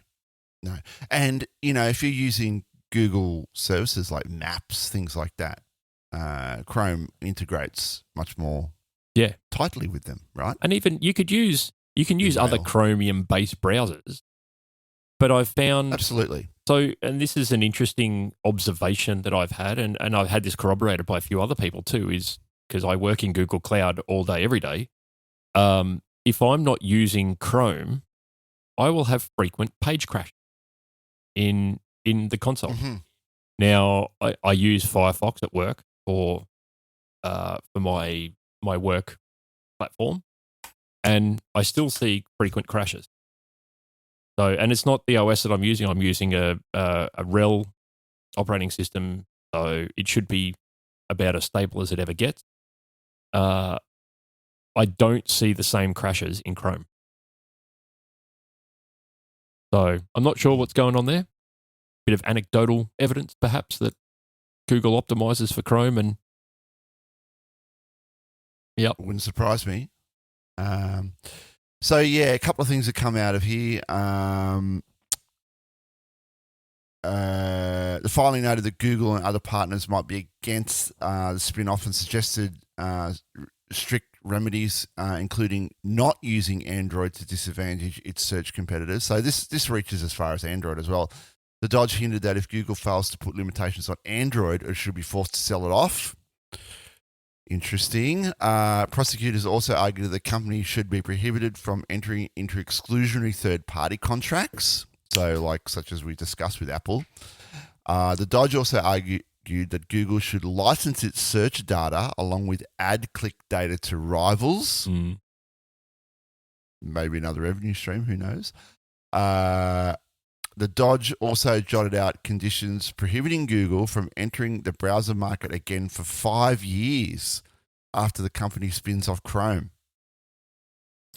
And, if you're using Google services like Maps, things like that, Chrome integrates much more tightly with them, right? And even you can use other Chromium-based browsers, but I've found... Absolutely. So, and this is an interesting observation that I've had, and I've had this corroborated by a few other people too, is because I work in Google Cloud all day, every day. If I'm not using Chrome, I will have frequent page crash in the console. Mm-hmm. Now, I use Firefox at work for my work platform, and I still see frequent crashes. So, and it's not the OS that I'm using. I'm using a RHEL operating system, so it should be about as stable as it ever gets. I don't see the same crashes in Chrome. So I'm not sure what's going on there. Bit of anecdotal evidence, perhaps, that Google optimizes for Chrome, and wouldn't surprise me. So a couple of things that come out of here. The filing noted that Google and other partners might be against the spin-off and suggested strict remedies, including not using Android to disadvantage its search competitors. So this reaches as far as Android as well. The Dodge hinted that if Google fails to put limitations on Android, it should be forced to sell it off. Interesting. Prosecutors also argued that the company should be prohibited from entering into exclusionary third-party contracts, such as we discussed with Apple. The Dodge also argued that Google should license its search data along with ad click data to rivals. Maybe another revenue stream, who knows? The Dodge also jotted out conditions prohibiting Google from entering the browser market again for 5 years after the company spins off Chrome.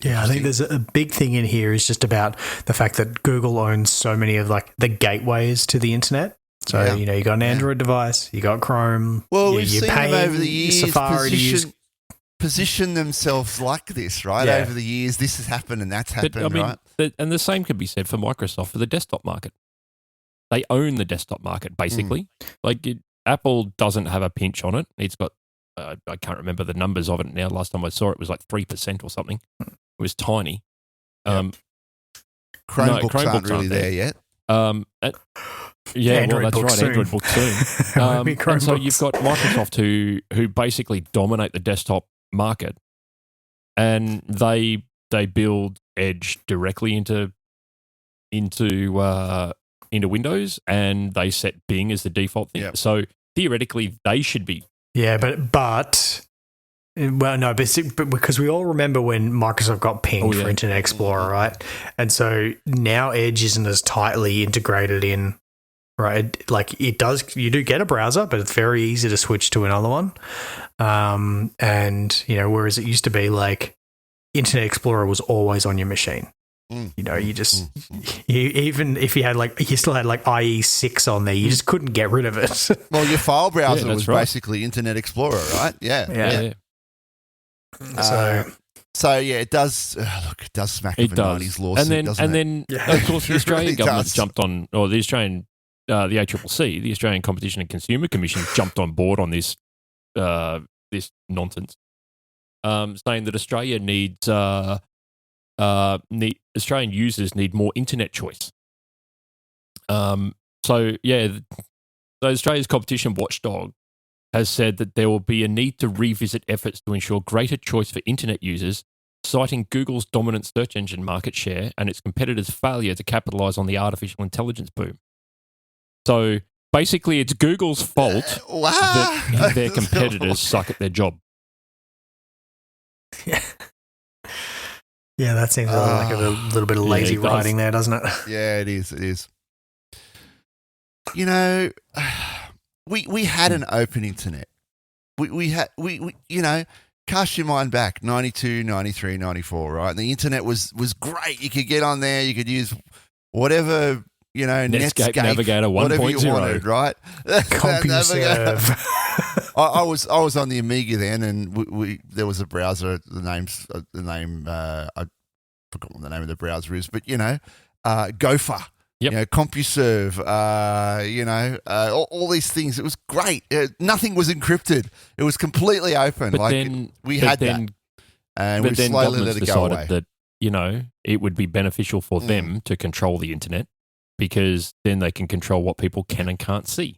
Yeah, I think there's a big thing in here is just about the fact that Google owns so many of the gateways to the internet. So, you got an Android device, you got Chrome. Well, we've seen them over the years Safari position themselves like this, right? Yeah. Over the years, this has happened and that's happened, right? And the same could be said for Microsoft for the desktop market. They own the desktop market, basically. Apple doesn't have a pinch on it. It's got, I can't remember the numbers of it now. Last time I saw it was like 3% or something. It was tiny. Chromebooks aren't really there yet. Android that's right. soon. Android books soon. And so you've got Microsoft who basically dominate the desktop market, and they build Edge directly into Windows, and they set Bing as the default thing. Yep. So theoretically, they should be. Yeah, but because we all remember when Microsoft got pinged for Internet Explorer, right? And so now Edge isn't as tightly integrated in, right? Like it does, you do get a browser, but it's very easy to switch to another one. And whereas it used to be like Internet Explorer was always on your machine. You just even if you had you still had IE6 on there, you just couldn't get rid of it. Well, your file browser was right. basically Internet Explorer, right? Yeah. So it does. It does smack of a 90s lawsuit, and then of course the Australian government jumped on, or the Australian, the ACCC, the Australian Competition and Consumer Commission, jumped on board on this this nonsense, saying that Australia needs Australian users need more internet choice. The Australia's competition watchdog has said that there will be a need to revisit efforts to ensure greater choice for internet users, citing Google's dominant search engine market share and its competitors' failure to capitalize on the artificial intelligence boom. So basically, it's Google's fault that their competitors suck at their job. Yeah, that seems like a little bit of lazy writing there, doesn't it? Yeah, it is. It is. We had an open internet. We cast your mind back, 92, 93, 94, right? And the internet was great. You could get on there. You could use whatever, Netscape Navigator 1.0, whatever you wanted, right? CompuServe. I was on the Amiga then, and there was a browser. The name I forgot what the name of the browser is, but Gopher. Yep. CompuServe, all these things. It was great. Nothing was encrypted. It was completely open. We had that. And we slowly let it go away. That, it would be beneficial for them to control the internet, because then they can control what people can and can't see.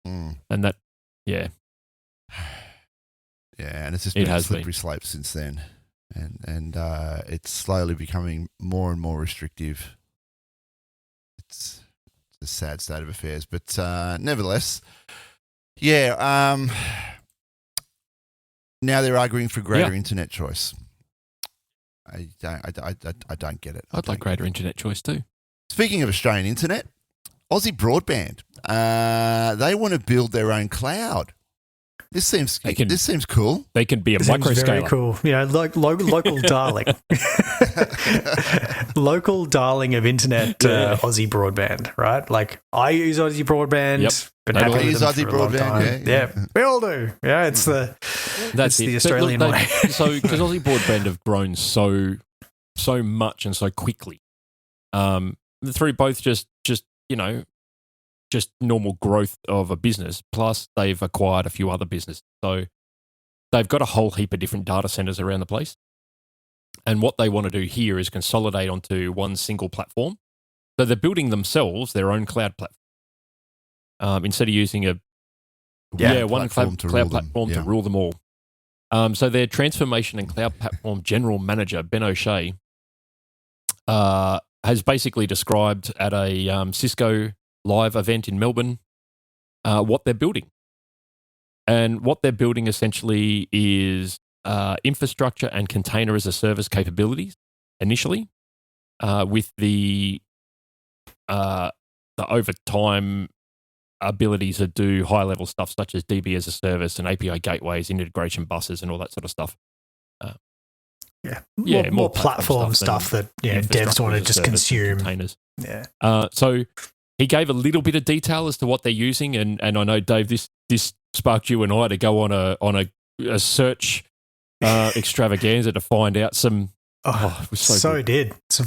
And that, yeah. Yeah, and it's just been a slippery slope since then. And it's slowly becoming more and more restrictive. It's a sad state of affairs, but nevertheless, now they're arguing for greater internet choice. I don't get it. I'd like greater internet choice too. Speaking of Australian internet, Aussie Broadband, they want to build their own cloud. This seems cool. They can be a microscaler. Very cool. Local darling. Local darling of internet, Aussie Broadband, right? Like, I use Aussie Broadband. Yep. Been happy I use with Aussie them for a long time. Broadband, yeah. We all do. Yeah, it's the Australian way. So, because Aussie Broadband have grown so much and so quickly, through both just normal growth of a business, plus they've acquired a few other businesses. So they've got a whole heap of different data centers around the place. And what they want to do here is consolidate onto one single platform. So they're building themselves their own cloud platform. Instead of using one cloud platform to rule them all. So their transformation and cloud platform general manager, Ben O'Shea, has basically described at a Cisco live event in Melbourne what they're building. And what they're building essentially is infrastructure and container as a service capabilities initially, with the over time abilities to do high level stuff such as DB as a service and API gateways, integration buses, and all that sort of stuff. More platform stuff that devs want to just consume. Containers. Yeah. So he gave a little bit of detail as to what they're using, and I know, Dave, this sparked you and I to go on a search extravaganza to find out some. It was so good. Did. It's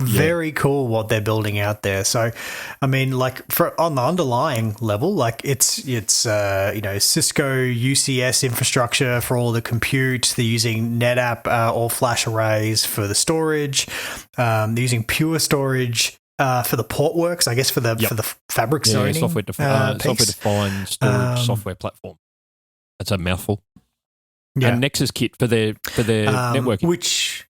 very cool what they're building out there. So, I mean, like on the underlying level, like it's Cisco UCS infrastructure for all the compute. They're using NetApp all flash arrays for the storage. They're using Pure Storage for the Portworx, I guess, for the fabric zoning. Software defined storage software platform. That's a mouthful. Yeah. And Nexus Kit for their networking. Which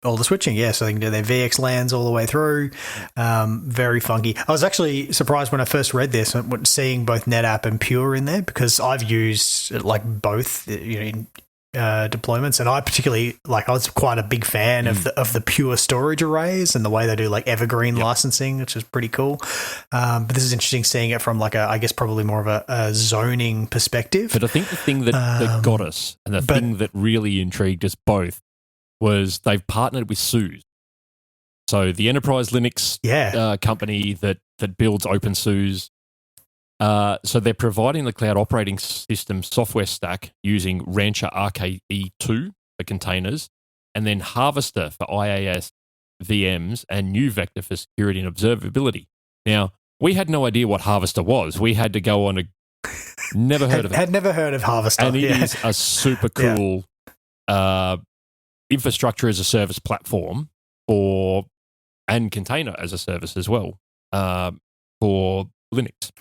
all the switching, so they can do their VXLANs all the way through. Very funky. I was actually surprised when I first read this, seeing both NetApp and Pure in there, because I've used like both in deployments, and I particularly I was quite a big fan of the Pure storage arrays and the way they do like evergreen licensing, which is pretty cool. But this is interesting seeing it from I guess probably more of a zoning perspective. But I think the thing that got us, and the thing that really intrigued us both, was they've partnered with SUSE. So the enterprise Linux company that builds OpenSUSE. So they're providing the cloud operating system software stack using Rancher RKE2 for containers, and then Harvester for IaaS VMs, and NewVector for security and observability. Now, we had no idea what Harvester was. We had to go on never heard of it. Had never heard of Harvester. And it is a super cool infrastructure as a service platform and container as a service as well for Linux.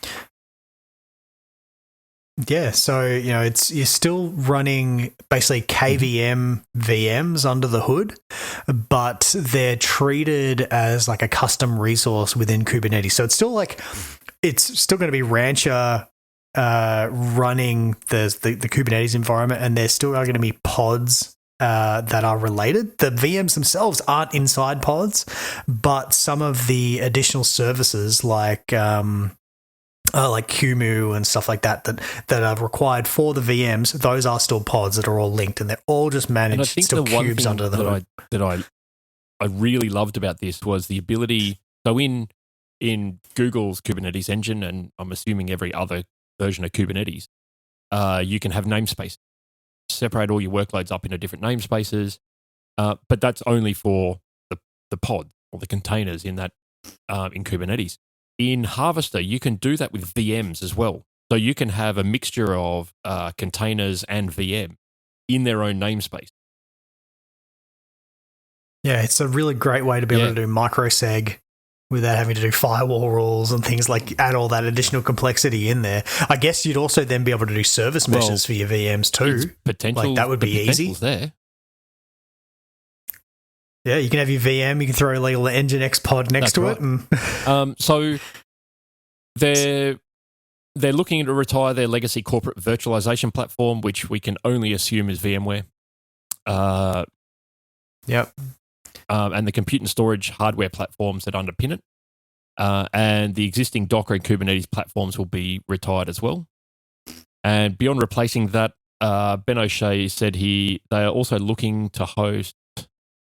Yeah, so you're still running basically KVM VMs under the hood, but they're treated as like a custom resource within Kubernetes. So it's still going to be Rancher running the Kubernetes environment, and there still are going to be pods that are related. The VMs themselves aren't inside pods, but some of the additional services like QEMU and stuff like that are required for the VMs, those are still pods that are all linked, and they're all just managed. And I think still the one cubes thing under the hood. that I really loved about this was the ability. So in Google's Kubernetes engine, and I'm assuming every other version of Kubernetes, you can have namespaces. Separate all your workloads up into different namespaces, but that's only for the pod or the containers in that in Kubernetes. In Harvester, you can do that with VMs as well. So you can have a mixture of containers and VM in their own namespace. Yeah, it's a really great way to be able to do microseg without having to do firewall rules and things, like add all that additional complexity in there. I guess you'd also then be able to do service meshes for your VMs too. Potential, that would be easy. There. Yeah, you can have your VM, you can throw a little Nginx pod next to it. And so they're looking to retire their legacy corporate virtualization platform, which we can only assume is VMware. Yep. And the compute and storage hardware platforms that underpin it. And the existing Docker and Kubernetes platforms will be retired as well. And beyond replacing that, Ben O'Shea said they are also looking to host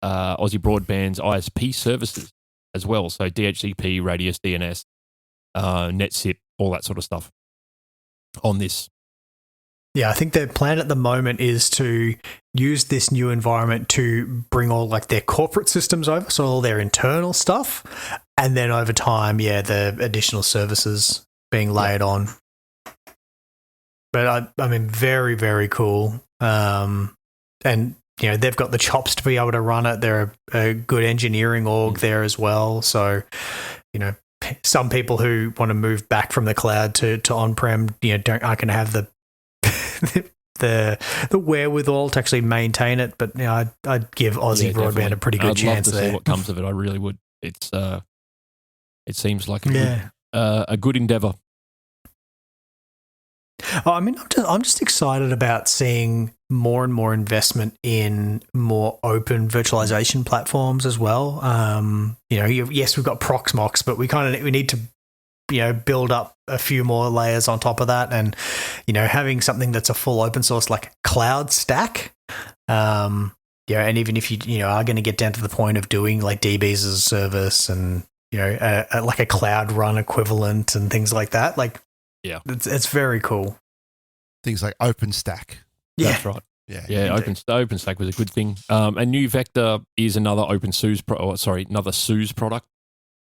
Aussie Broadband's ISP services as well. So DHCP, Radius, DNS, NetSIP, all that sort of stuff on this. Yeah, I think their plan at the moment is to use this new environment to bring all like their corporate systems over, so all their internal stuff, and then over time, the additional services being layered on. But I mean, very, very cool. And, you know, they've got the chops to be able to run it. They're a good engineering org there as well. So, you know, some people who want to move back from the cloud to on-prem, you know, aren't going to have the the wherewithal to actually maintain it. But, you know, I'd give Aussie Broadband definitely. a pretty good chance I'd love to there. see what comes of it. I really would. It's it seems like Yeah. a good endeavor. Oh, I mean, I'm just excited about seeing more and more investment in more open virtualization platforms as well. You know, yes, we've got Proxmox, but we need to, you know, build up a few more layers on top of that, and, you know, having something that's a full open source like Cloud Stack. Yeah, and even if you know are going to get down to the point of doing like DBs as a service and, you know, like a Cloud Run equivalent and things like that, like. Yeah, it's very cool. Things like OpenStack. Yeah, that's right. Yeah, yeah. OpenStack was a good thing. And New Vector is another another SUSE product.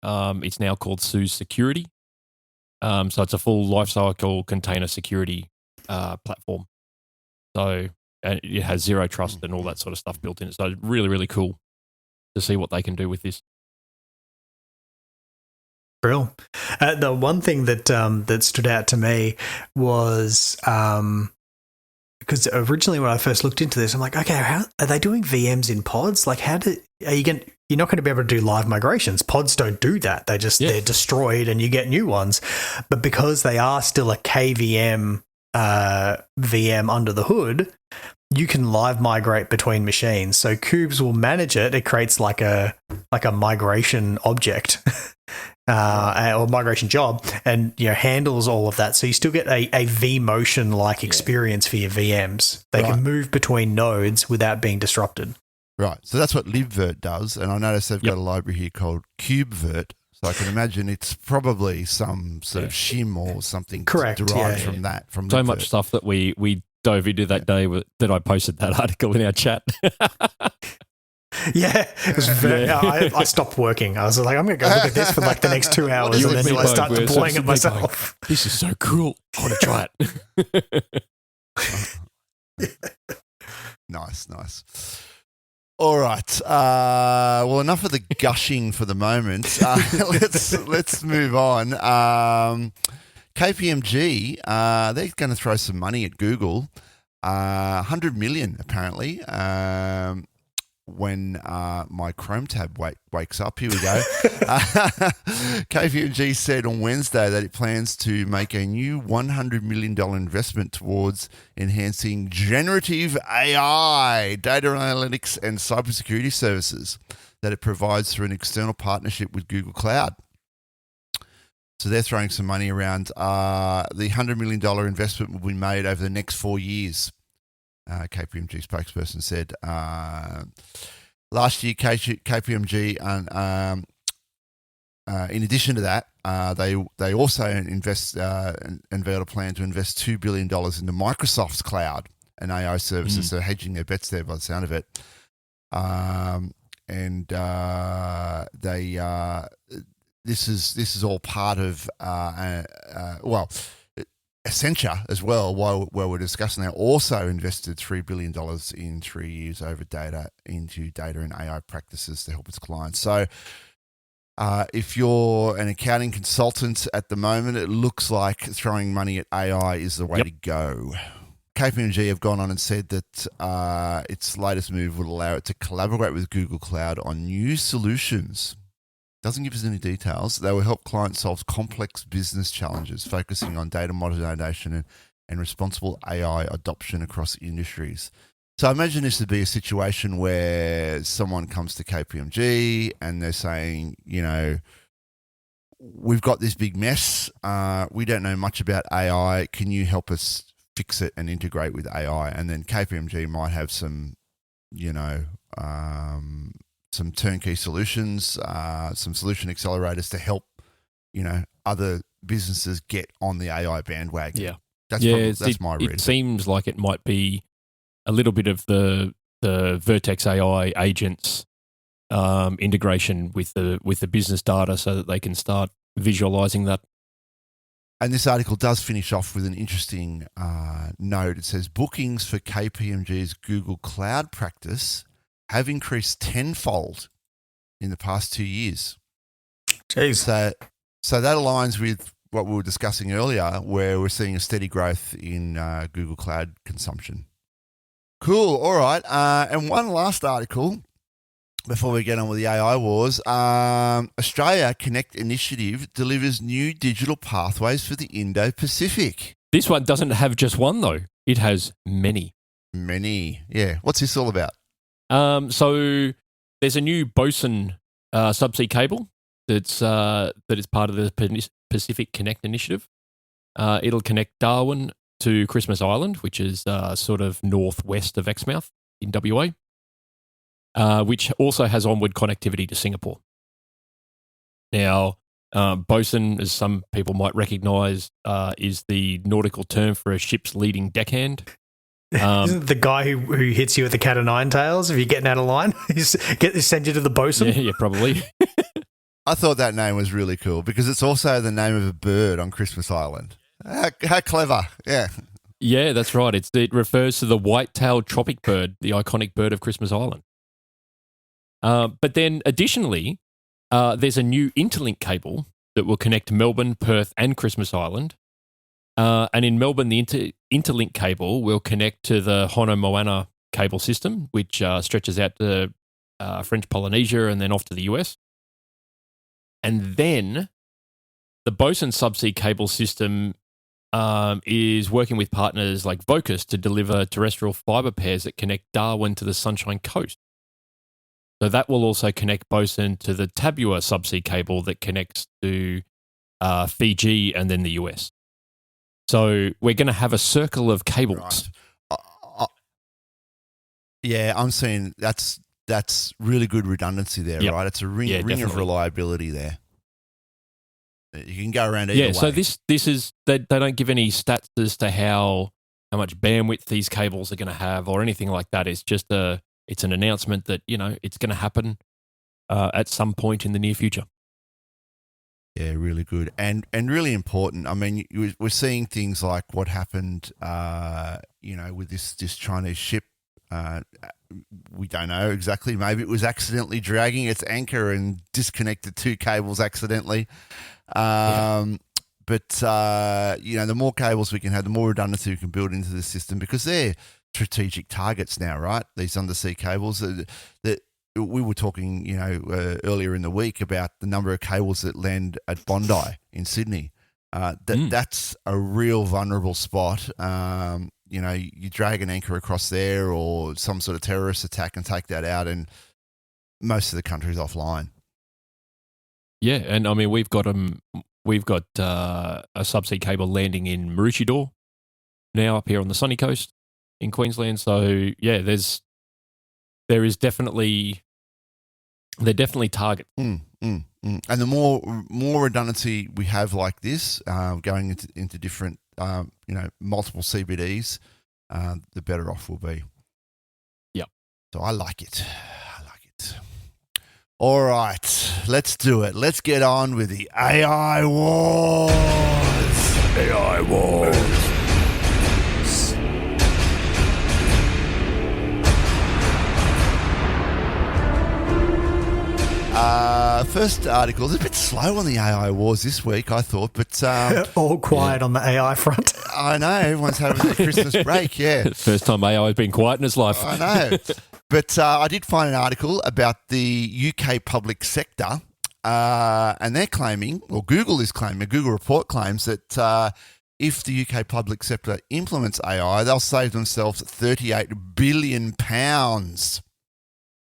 It's now called SUSE Security. So it's a full lifecycle container security platform. So and it has zero trust and all that sort of stuff built in it. So really, really cool to see what they can do with this. Brill. The one thing that that stood out to me was because originally when I first looked into this, I'm like, okay, how are they doing VMs in pods? Like, you're not going to be able to do live migrations. Pods don't do that. They're destroyed and you get new ones. But because they are still a KVM VM under the hood, you can live migrate between machines. So Kubes will manage it. It creates like a migration object. Or migration job, and, you know, handles all of that. So you still get a vMotion like experience for your VMs. They can move between nodes without being disrupted. Right. So that's what libvirt does, and I notice they've got a library here called KubeVirt. So I can imagine it's probably some sort of shim or something derived from that. From so libvirt. much stuff that we dove into that day that I posted that article in our chat. Yeah, it was very. I stopped working. I was like, I'm going to go look at this for like the next 2 hours, and then I start deploying it myself. Like, this is so cool. I want to try it. Nice. All right. Well, enough of the gushing for the moment. Let's move on. KPMG, they're going to throw some money at Google. 100 million apparently. When my Chrome tab wakes up. Here we go. KPMG said on Wednesday that it plans to make a new $100 million investment towards enhancing generative AI, data analytics, and cybersecurity services that it provides through an external partnership with Google Cloud. So they're throwing some money around. The $100 million investment will be made over the next 4 years. KPMG spokesperson said last year KPMG in addition to that they also unveiled a plan to invest $2 billion into Microsoft's cloud and AI services. So hedging their bets there by the sound of it. This is all part of Accenture as well, while we're discussing that, also invested $3 billion in 3 years into data and AI practices to help its clients. So if you're an accounting consultant at the moment, it looks like throwing money at AI is the way to go. KPMG have gone on and said that its latest move would allow it to collaborate with Google Cloud on new solutions. Doesn't give us any details. They will help clients solve complex business challenges, focusing on data modernization and responsible AI adoption across industries. So I imagine this would be a situation where someone comes to KPMG and they're saying, you know, we've got this big mess. We don't know much about AI. Can you help us fix it and integrate with AI? And then KPMG might have some, you know, some turnkey solutions, some solution accelerators to help, you know, other businesses get on the AI bandwagon. Yeah. That's my read. It seems like it might be a little bit of the Vertex AI agents integration with the business data so that they can start visualizing that. And this article does finish off with an interesting note. It says bookings for KPMG's Google Cloud practice have increased tenfold in the past 2 years. Jeez. So that aligns with what we were discussing earlier, where we're seeing a steady growth in Google Cloud consumption. Cool. All right. And one last article before we get on with the AI wars. Australia Connect Initiative delivers new digital pathways for the Indo-Pacific. This one doesn't have just one, though. It has many. Many. Yeah. What's this all about? So there's a new Bosun subsea cable that is part of the Pacific Connect Initiative. It'll connect Darwin to Christmas Island, which is sort of northwest of Exmouth in WA, which also has onward connectivity to Singapore. Now, bosun, as some people might recognise, is the nautical term for a ship's leading deckhand. Isn't the guy who hits you with the cat o' nine tails if you're getting out of line? Send you to the bosun? Yeah, probably. I thought that name was really cool because it's also the name of a bird on Christmas Island. How clever. Yeah. Yeah, that's right. It refers to the white-tailed tropic bird, the iconic bird of Christmas Island. But then additionally, there's a new interlink cable that will connect Melbourne, Perth and Christmas Island. And in Melbourne, the interlink cable will connect to the Hono Moana cable system, which stretches out to French Polynesia and then off to the US. And then the Bosun subsea cable system is working with partners like Vocus to deliver terrestrial fibre pairs that connect Darwin to the Sunshine Coast. So that will also connect Bosun to the Tabua subsea cable that connects to Fiji and then the US. So we're going to have a circle of cables. Right. Yeah, I'm seeing that's really good redundancy there, yep. Right? It's a ring of reliability there. You can go around either way. Yeah, so this is they don't give any stats as to how much bandwidth these cables are going to have or anything like that. It's just it's an announcement that, it's going to happen at some point in the near future. Yeah, really good and really important. I mean, we're seeing things like what happened, with this Chinese ship. We don't know exactly. Maybe it was accidentally dragging its anchor and disconnected two cables accidentally. But the more cables we can have, the more redundancy we can build into the system because they're strategic targets now, right? These undersea cables that we were talking, earlier in the week about the number of cables that land at Bondi in Sydney. That's a real vulnerable spot. You drag an anchor across there or some sort of terrorist attack and take that out and most of the country's offline. Yeah, and I mean, we've got a subsea cable landing in Maroochydore now up here on the sunny coast in Queensland. So, yeah, they're definitely targets. And the more redundancy we have like this, going into different, multiple CBDs, the better off we'll be. Yeah. So I like it. All right, let's do it. Let's get on with the AI wars. AI wars. First article is a bit slow on the AI wars this week, I thought, but all quiet on the AI front. I know everyone's having their Christmas break. Yeah, first time AI has been quiet in its life. I know, but I did find an article about the UK public sector, and they're claiming, or Google is claiming, a Google report claims that if the UK public sector implements AI, they'll save themselves £38 billion, and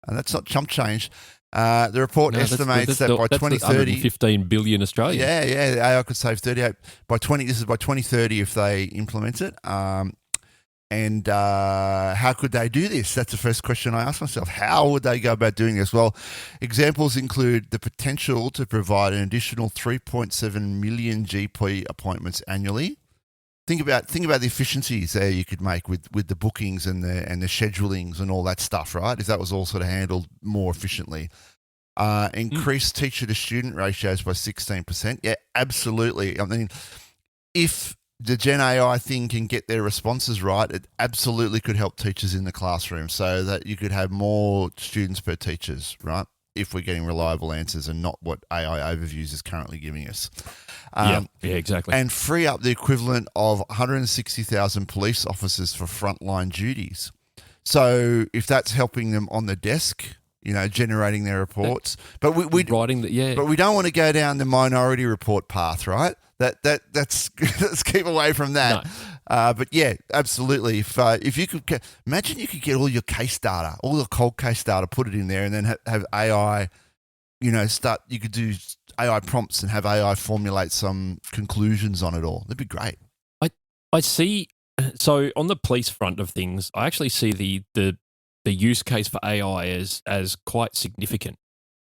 that's not chump change. The report estimates that by 2030, 15 billion Australian. Yeah, the AI could save 38 by 20. This is by 2030 if they implement it. And how could they do this? That's the first question I asked myself. How would they go about doing this? Well, examples include the potential to provide an additional 3.7 million GP appointments annually. Think about the efficiencies there you could make with the bookings and the schedulings and all that stuff, right? If that was all sort of handled more efficiently. Increase teacher to student ratios by 16%. Yeah, absolutely. I mean, if the Gen AI thing can get their responses right, it absolutely could help teachers in the classroom so that you could have more students per teachers, right? If we're getting reliable answers and not what AI overviews is currently giving us. Yeah, exactly. And free up the equivalent of 160,000 police officers for frontline duties. So if that's helping them on the desk, generating their reports, but we writing that, yeah. But we don't want to go down the minority report path, right? That's let's keep away from that. No. But yeah, absolutely. If you could imagine, you could get all your case data, all your cold case data, put it in there, and then have AI. You could do AI prompts and have AI formulate some conclusions on it all. That'd be great. I see. So on the police front of things, I actually see the use case for AI as quite significant.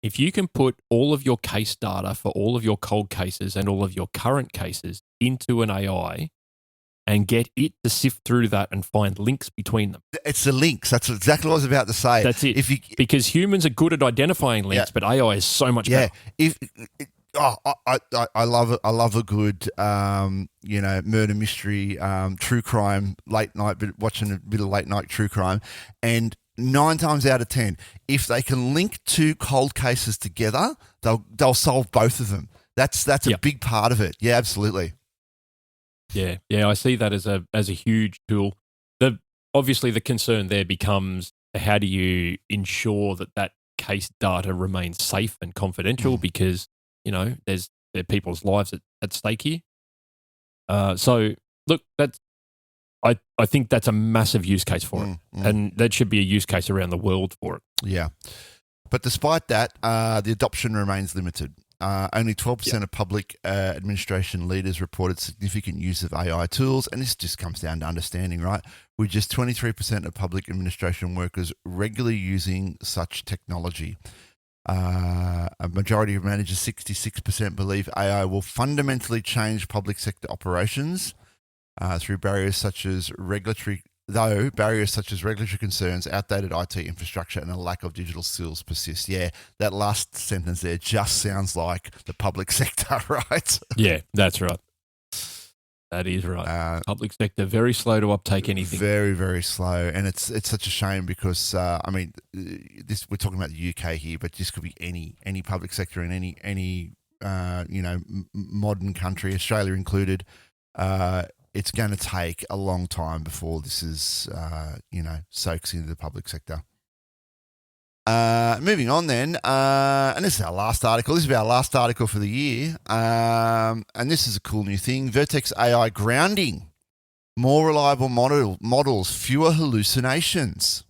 If you can put all of your case data for all of your cold cases and all of your current cases into an AI and get it to sift through that and find links between them. It's the links. That's exactly what I was about to say. That's it. Because humans are good at identifying links, but AI is so much better. I love it. I love a good, murder mystery, true crime, late night, but watching a bit of late night true crime. And 9 times out of 10, if they can link 2 cold cases together, they'll solve both of them. That's a big part of it. Yeah, absolutely. Yeah, I see that as a huge tool. Obviously the concern there becomes, how do you ensure that case data remains safe and confidential, because there are people's lives at stake here. So look, I think that's a massive use case for it, and that should be a use case around the world for it. Yeah, but despite that, the adoption remains limited. Only 12% of public administration leaders reported significant use of AI tools, and this just comes down to understanding, right? With just 23% of public administration workers regularly using such technology. A majority of managers, 66%, believe AI will fundamentally change public sector operations through barriers such as regulatory concerns, outdated IT infrastructure, and a lack of digital skills persist. Yeah, that last sentence there just sounds like the public sector, right? Yeah, that's right. That is right. Public sector, very slow to uptake anything. Very, very slow. And it's such a shame because, we're talking about the UK here, but this could be any public sector in any modern country, Australia included. It's going to take a long time before this is, soaks into the public sector. Moving on then, and this is our last article. This is our last article for the year, and this is a cool new thing. Vertex AI grounding. More reliable models, fewer hallucinations.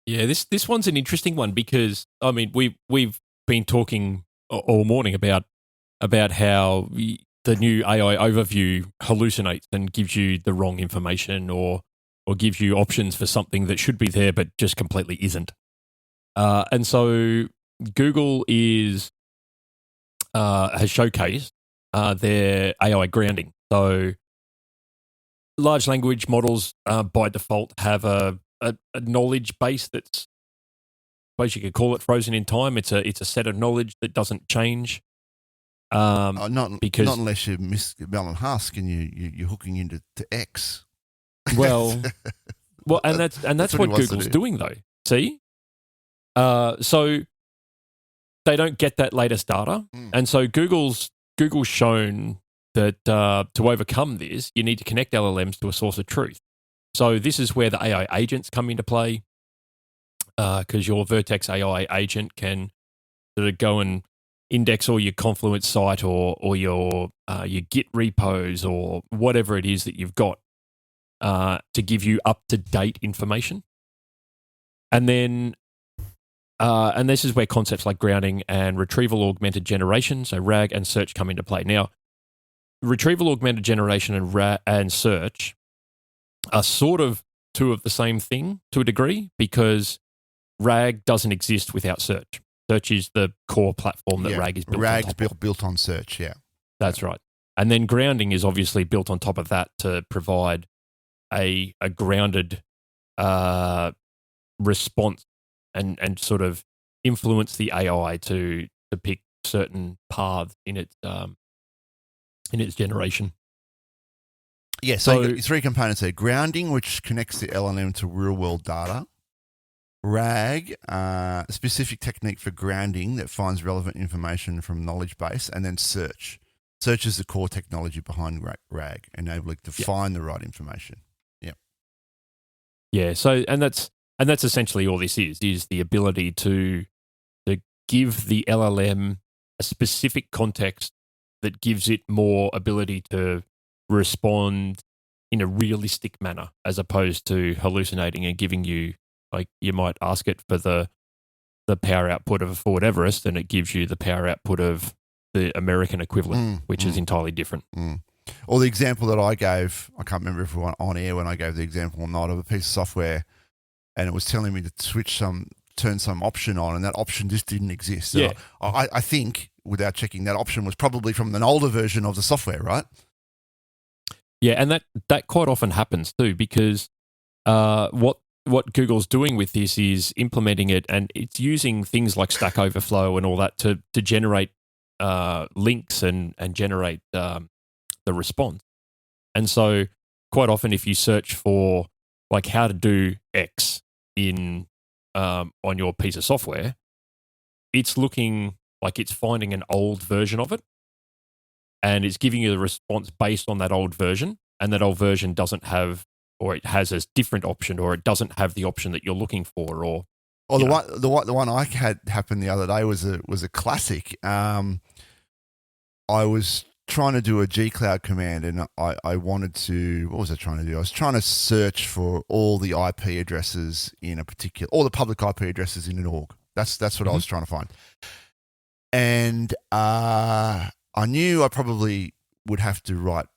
Yeah, this one's an interesting one because, we've been talking all morning about how the new AI overview hallucinates and gives you the wrong information or gives you options for something that should be there but just completely isn't. And so Google has showcased their AI grounding. So large language models by default have a knowledge base that's, I suppose you could call it frozen in time. It's a set of knowledge that doesn't change. Not unless you miss Mellon Husk and you're hooking into X. Well, and that's what Google's doing though. See, so they don't get that latest data, and so Google's shown that to overcome this, you need to connect LLMs to a source of truth. So this is where the AI agents come into play, because your Vertex AI agent can sort of go and index all your Confluence site or your Git repos or whatever it is that you've got to give you up-to-date information. And then and this is where concepts like grounding and retrieval augmented generation, so RAG and search, come into play. Now, retrieval augmented generation and search are sort of two of the same thing to a degree, because RAG doesn't exist without search. Search is the core platform that RAG is built on. RAG's built on search, yeah. That's right. And then grounding is obviously built on top of that to provide a grounded response and sort of influence the AI to pick certain paths in its in its generation. Yeah, so you've got 3 components there. Grounding, which connects the LLM to real-world data. RAG, a specific technique for grounding that finds relevant information from knowledge base. And then search. Search is the core technology behind RAG, enabling to find the right information. Yep. Yeah, so and that's essentially all this is the ability to give the LLM a specific context that gives it more ability to respond in a realistic manner, as opposed to hallucinating and giving you, like, you might ask it for the power output of a Ford Everest, and it gives you the power output of the American equivalent, which is entirely different. Or the example that I gave, I can't remember if we were on air when I gave the example or not, of a piece of software, and it was telling me to turn some option on, and that option just didn't exist. Yeah. I think, without checking, that option was probably from an older version of the software, right? Yeah, and that quite often happens too, because what Google's doing with this is implementing it, and it's using things like Stack Overflow and all that to generate links and generate the response. And so quite often, if you search for like how to do X in on your piece of software, it's looking like it's finding an old version of it, and it's giving you the response based on that old version, and that old version doesn't have, or it has a different option, or it doesn't have the option that you're looking for, or the one I had happen the other day was a classic. I was trying to do a G-Cloud command, and I wanted to, what was I trying to do? I was trying to search for all the IP addresses in a particular, all the public IP addresses in an org. That's what I was trying to find. And I knew I probably would have to write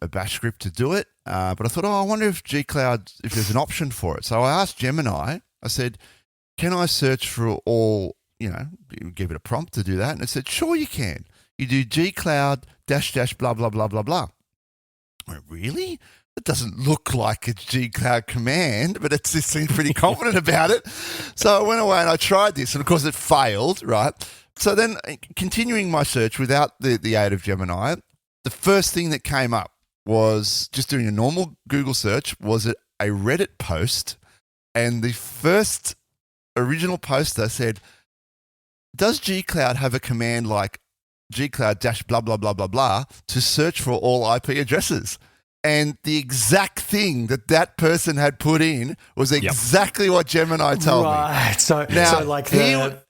a bash script to do it, but I thought, I wonder if G-Cloud, if there's an option for it. So I asked Gemini, I said, can I search for all, give it a prompt to do that? And it said, sure you can. You do G-Cloud -- blah, blah, blah, blah, blah. I went, really? It doesn't look like a G-Cloud command, but it seemed pretty confident about it. So I went away and I tried this, and of course it failed, right? So then, continuing my search without the aid of Gemini, the first thing that came up was, just doing a normal Google search, was a Reddit post, and the first original poster said, does G-Cloud have a command like G-Cloud -- blah, blah, blah, blah, blah to search for all IP addresses? And the exact thing that person had put in was exactly what Gemini told me. Right. So like the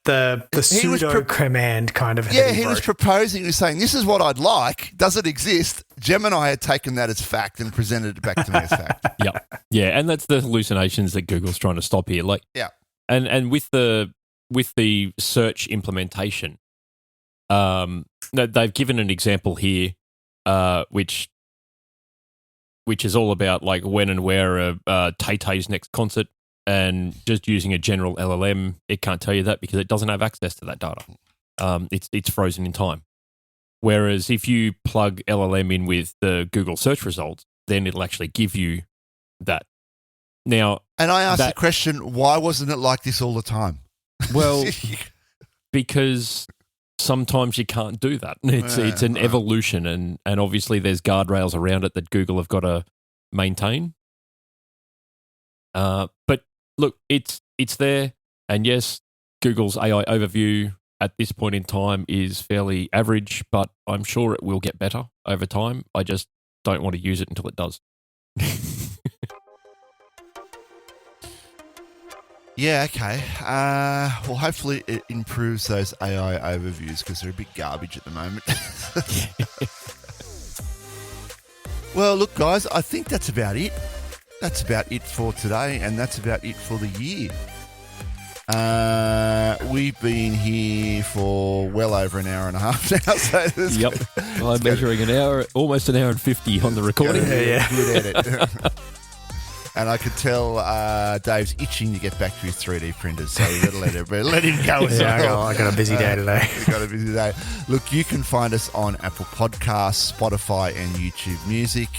pseudo command kind of. Yeah, he was proposing, he was saying, this is what I'd like. Does it exist? Gemini had taken that as fact and presented it back to me as fact. Yeah. Yeah. And that's the hallucinations that Google's trying to stop here. Like, yeah. And with the search implementation, they've given an example here, which is all about like when and where Tay-Tay's next concert, and just using a general LLM, it can't tell you that because it doesn't have access to that data. It's frozen in time. Whereas if you plug LLM in with the Google search results, then it'll actually give you that. Now, and I asked the question, why wasn't it like this all the time? Well, because sometimes you can't do that. It's an evolution, and obviously there's guardrails around it that Google have got to maintain. But look, it's there, and yes, Google's AI overview at this point in time is fairly average, but I'm sure it will get better over time. I just don't want to use it until it does. Yeah, okay. Well, hopefully it improves those AI overviews because they're a bit garbage at the moment. Well, look, guys, I think that's about it. That's about it for today, and that's about it for the year. We've been here for well over an hour and a half now. So yep. I'm measuring an hour, almost an hour and 50 on the recording. Yeah. Good edit. And I could tell Dave's itching to get back to his 3D printers, so we've got to let him go as well. I got a busy day today. We've got a busy day. Look, you can find us on Apple Podcasts, Spotify, and YouTube Music.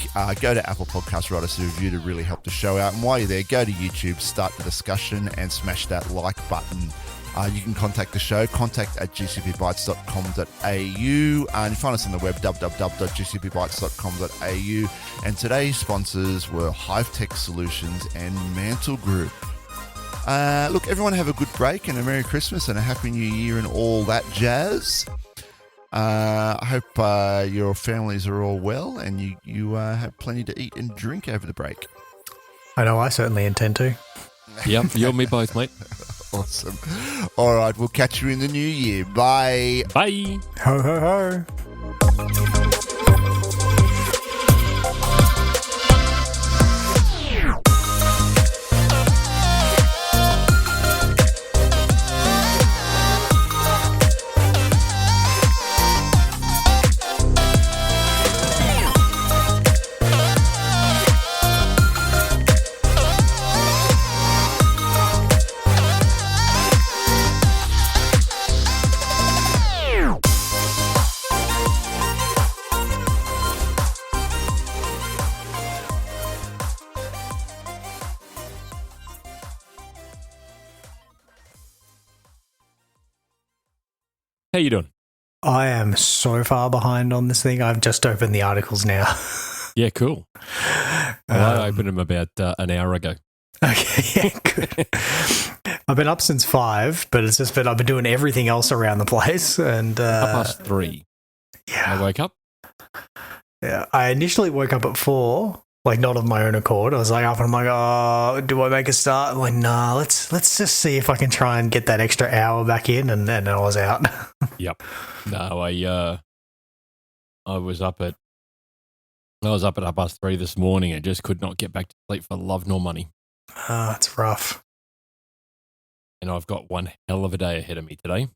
Go to Apple Podcasts, write us a review to really help the show out. And while you're there, go to YouTube, start the discussion, and smash that like button You can contact the show, contact@gcpbytes.com.au, and you find us on the web, www.gcpbytes.com.au. And today's sponsors were Hive Tech Solutions and Mantle Group. Look, everyone have a good break and a Merry Christmas and a Happy New Year and all that jazz. I hope your families are all well and you have plenty to eat and drink over the break. I know I certainly intend to. Yep, you and me both, mate. Awesome. All right, we'll catch you in the new year. Bye. Bye. Ho, ho, ho. How you doing? I am so far behind on this thing. I've just opened the articles now. Yeah, cool. Well, I opened them about an hour ago. Okay, yeah, good. I've been up since 5, but it's just been I've been doing everything else around the place, and 3:30. yeah, I woke up. Yeah, I initially woke up at 4, like not of my own accord. I was like up and I'm like, oh, do I make a start? I'm like, nah, let's just see if I can try and get that extra hour back in, and then I was out. Yep. No, I was up at 3:30 this morning and just could not get back to sleep for love nor money. It's rough. And I've got one hell of a day ahead of me today.